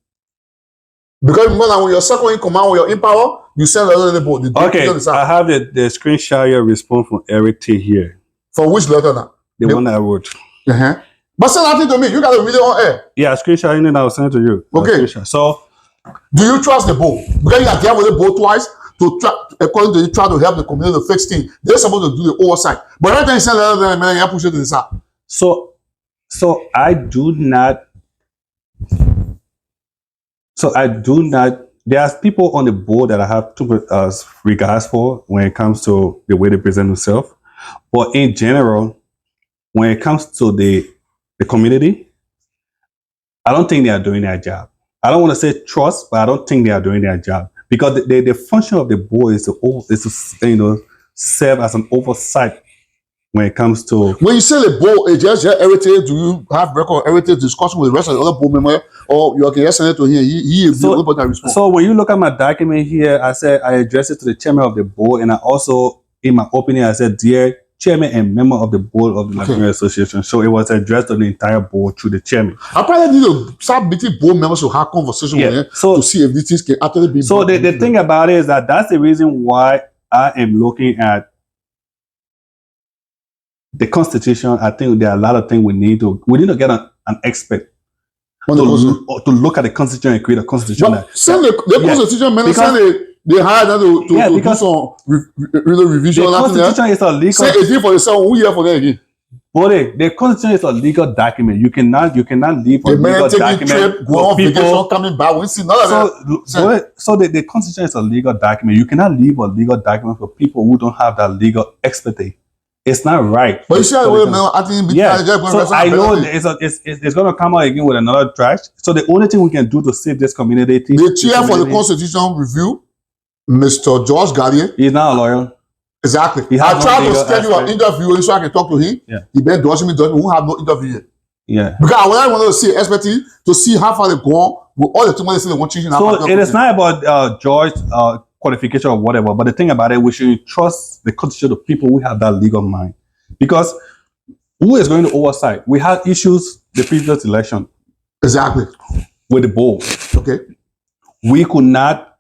Because remember that when you're second in command, when you're in power, you send another bowl. Okay, I have the screenshot your response from Eric T here. For which letter now? The one I wrote. But send nothing to me. You got to read it on air. Yeah, screenshot and then I'll send it to you. Okay. So, do you trust the bowl? Because you are there with the bowl twice to try, according to you, try to help the community to fix things. They're supposed to do the oversight. But every time you send another man, you push it to the side. So I do not. There's people on the board that I have too regards for when it comes to the way they present themselves. But in general, when it comes to the community, I don't think they are doing their job. I don't want to say trust, but I don't think they are doing their job because the function of the board is to serve as an oversight when it comes to. When you say the board, just heritage, do you have record heritage discussion with the rest of the other board members, or you can send it to him? He will be that response. So when you look at my document here, I said I addressed it to the chairman of the board, and I also, in my opening, I said, "Dear Chairman and member of the board of the Nigerian Association." So it was addressed to the entire board through the chairman. I probably need to start meeting board members to have conversation with them to see if these things can actually be. So the thing about it is that's the reason why I am looking at the Constitution. I think there are a lot of things we need to get an expert to look at the Constitution and create a Constitution. Send the Constitution minister. They hired them to do some revision. The Constitution is a legal. Say again for yourself. Who here for that again? But the Constitution is a legal document. You cannot leave a legal document for people coming back. We see none of that. So the Constitution is a legal document. You cannot leave a legal document for people who don't have that legal expertise. It's not right. But you see, so I know it's going to come out again with another draft. So the only thing we can do to save this community, the chair for the Constitution review, Mr. George Gallier. He's not a lawyer. Exactly. I tried to schedule an interview so I can talk to him. Yeah. He been dodging me. We won't have no interview yet. Yeah. Because I wanted to see expertise to see how far they've gone with all the things they say they want changing. So it is not about George's qualification or whatever, but the thing about it, we should trust the Constitution of people who have that legal mind. Because who is going to oversight? We had issues the previous election. Exactly. With the board. Okay. We could not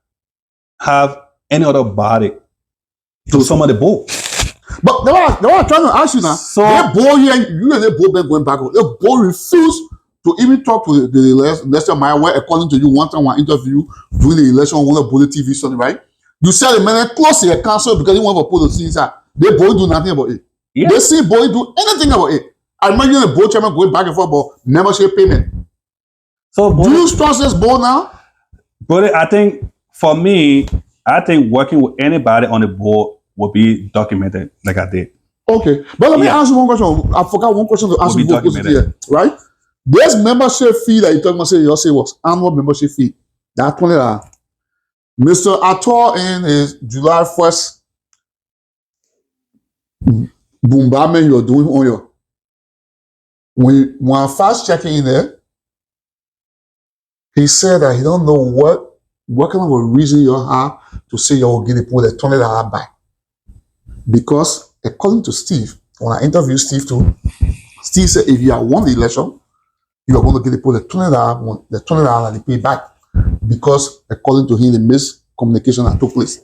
have any other body to some of the board. But they were trying to ask you now. So the board here, you and the board been going back. The board refused to even talk to the election man, where according to you, one time one interview during the election, one of the TV something, right? You said the man close to the council because he want to put the things out. They board do nothing about it. Yeah. They see board do anything about it. I remember the board chairman going back and forth about membership payment. So do you trust this board now? But I think for me, working with anybody on the board will be documented like I did. Okay. But let me ask you one question. I forgot one question to ask you here, right? This membership fee that you talking about, you say was annual membership fee. That's $20. Mr. Ator in his July 1st bombardment you're doing on your when I first checking in there, he said that he don't know what kind of a reason you have to say you're going to put a $20 back. Because according to Steve, when I interviewed Steve too, Steve said if you have won the election, you are going to get the $20 that they pay back. Because according to him, the miscommunication that took place.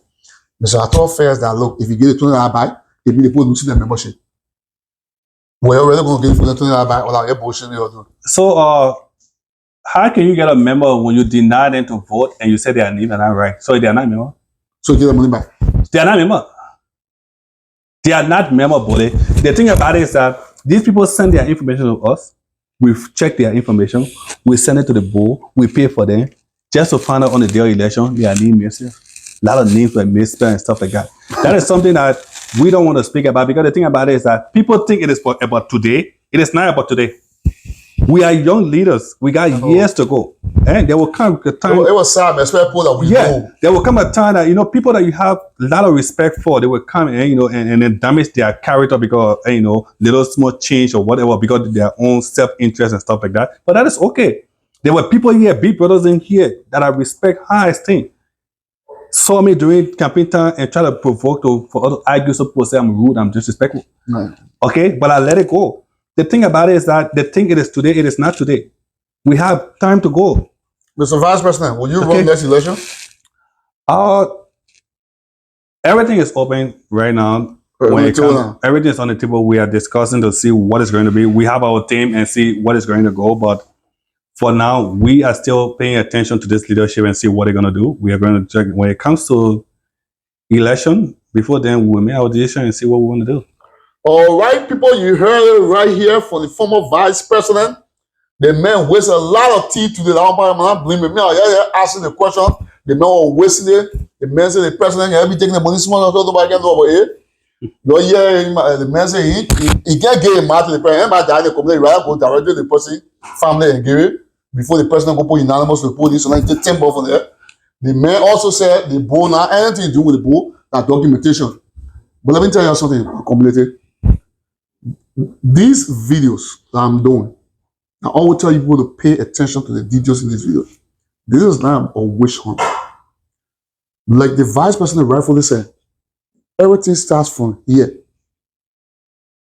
Mr. Ator fears that look, if you get the $20 back, it means they put losing their membership. We're already going to get information about all our bullshit. So, how can you get a member when you deny them to vote and you say their name are not right? So they are not member. So get the money back. They are not member. They are not member, buddy. The thing about it is that these people send their information to us. We've checked their information. We send it to the board. We pay for them just to find out on the day of election their name missing. A lot of names were misspelled and stuff like that. That is something that we don't want to speak about because the thing about it is that people think it is about today. It is not about today. We are young leaders. We got years to go. And there will come a time. It was sad, man. Especially people that we know. There will come a time that, people that you have a lot of respect for, they will come and, and then damage their character because, little small change or whatever because of their own self-interest and stuff like that. But that is okay. There were people here, big brothers in here that I respect high esteem. Saw me during campaign time and try to provoke for other argue, suppose say I'm rude, I'm disrespectful. Right. Okay, but I let it go. The thing about it is that the thing it is today, it is not today. We have time to go. Mr. Vice President, will you run next election? Everything is open right now. Everything is on the table. We are discussing to see what is going to be. We have our team and see what is going to go. But for now, we are still paying attention to this leadership and see what they're going to do. We are going to check when it comes to election. Before then, we'll make our decision and see what we want to do. All right, people, you heard it right here from the former Vice President. The man wasted a lot of tea today. I'm not blaming me. I'm asking the question. The man was wasting it. The man said the president can be taking the money. Someone else nobody can do about it. The man said he can't get him out to the president. Everybody died. They complain. Rather go directly to the person, family, and give it before the president go put unanimous report. So like take 10 from there. The man also said the bull now anything to do with the bull that documentation. But let me tell you something, community. These videos that I'm doing, I always tell people to pay attention to the details in these videos. This is not a witch hunt. Like the Vice President rightfully said, everything starts from here.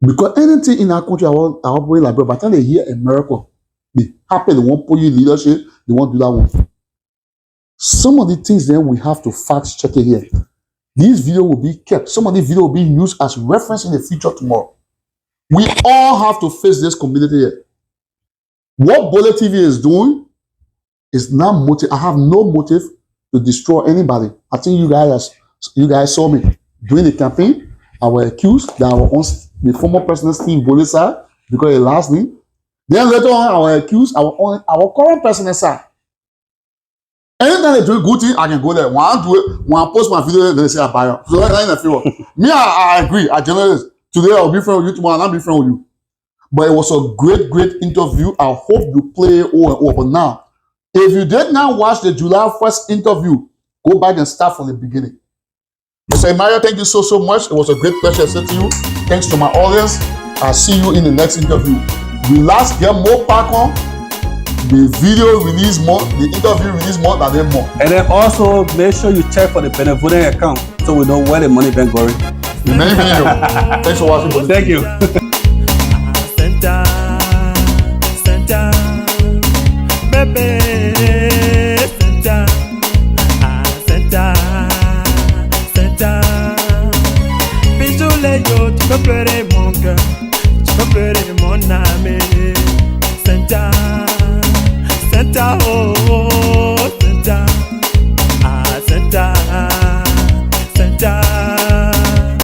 Because anything in our country, our way like, by the time they hear America, they happy, they won't put you in leadership, they won't do that one. Some of the things then we have to fact check it here. These videos will be kept. Some of the videos will be used as reference in the future tomorrow. We all have to face this community here. What Bullet TV is doing is not motive. I have no motive to destroy anybody. I think you guys saw me during the campaign. I was accused that I was on the former president's team, Bullet side, because he lost me. Then later on, I was accused. I was on our current president's side. Anytime they do a good thing, I can go there. When I do it, when I post my video, they say I buy it. So that's not in the favor. Me, I agree. I generally today I'll be friend with you, tomorrow I'll not be friend with you. But it was a great interview. I hope you play it over and over. But now, if you did not watch the July 1st interview, go back and start from the beginning. Mr. Emmanuel, thank you so much. It was a great pleasure to say to you. Thanks to my audience. I'll see you in the next interview. The last get more back on. The video release more, the interview release more than them more. And then also make sure you check for the benevolent account so we know where the money been going. Many thanks for watching. Thank you. Santa, baby, Santa, bisous les yo, tu peux pleurer mon cœur, tu peux pleurer mon âme, Santa, oh.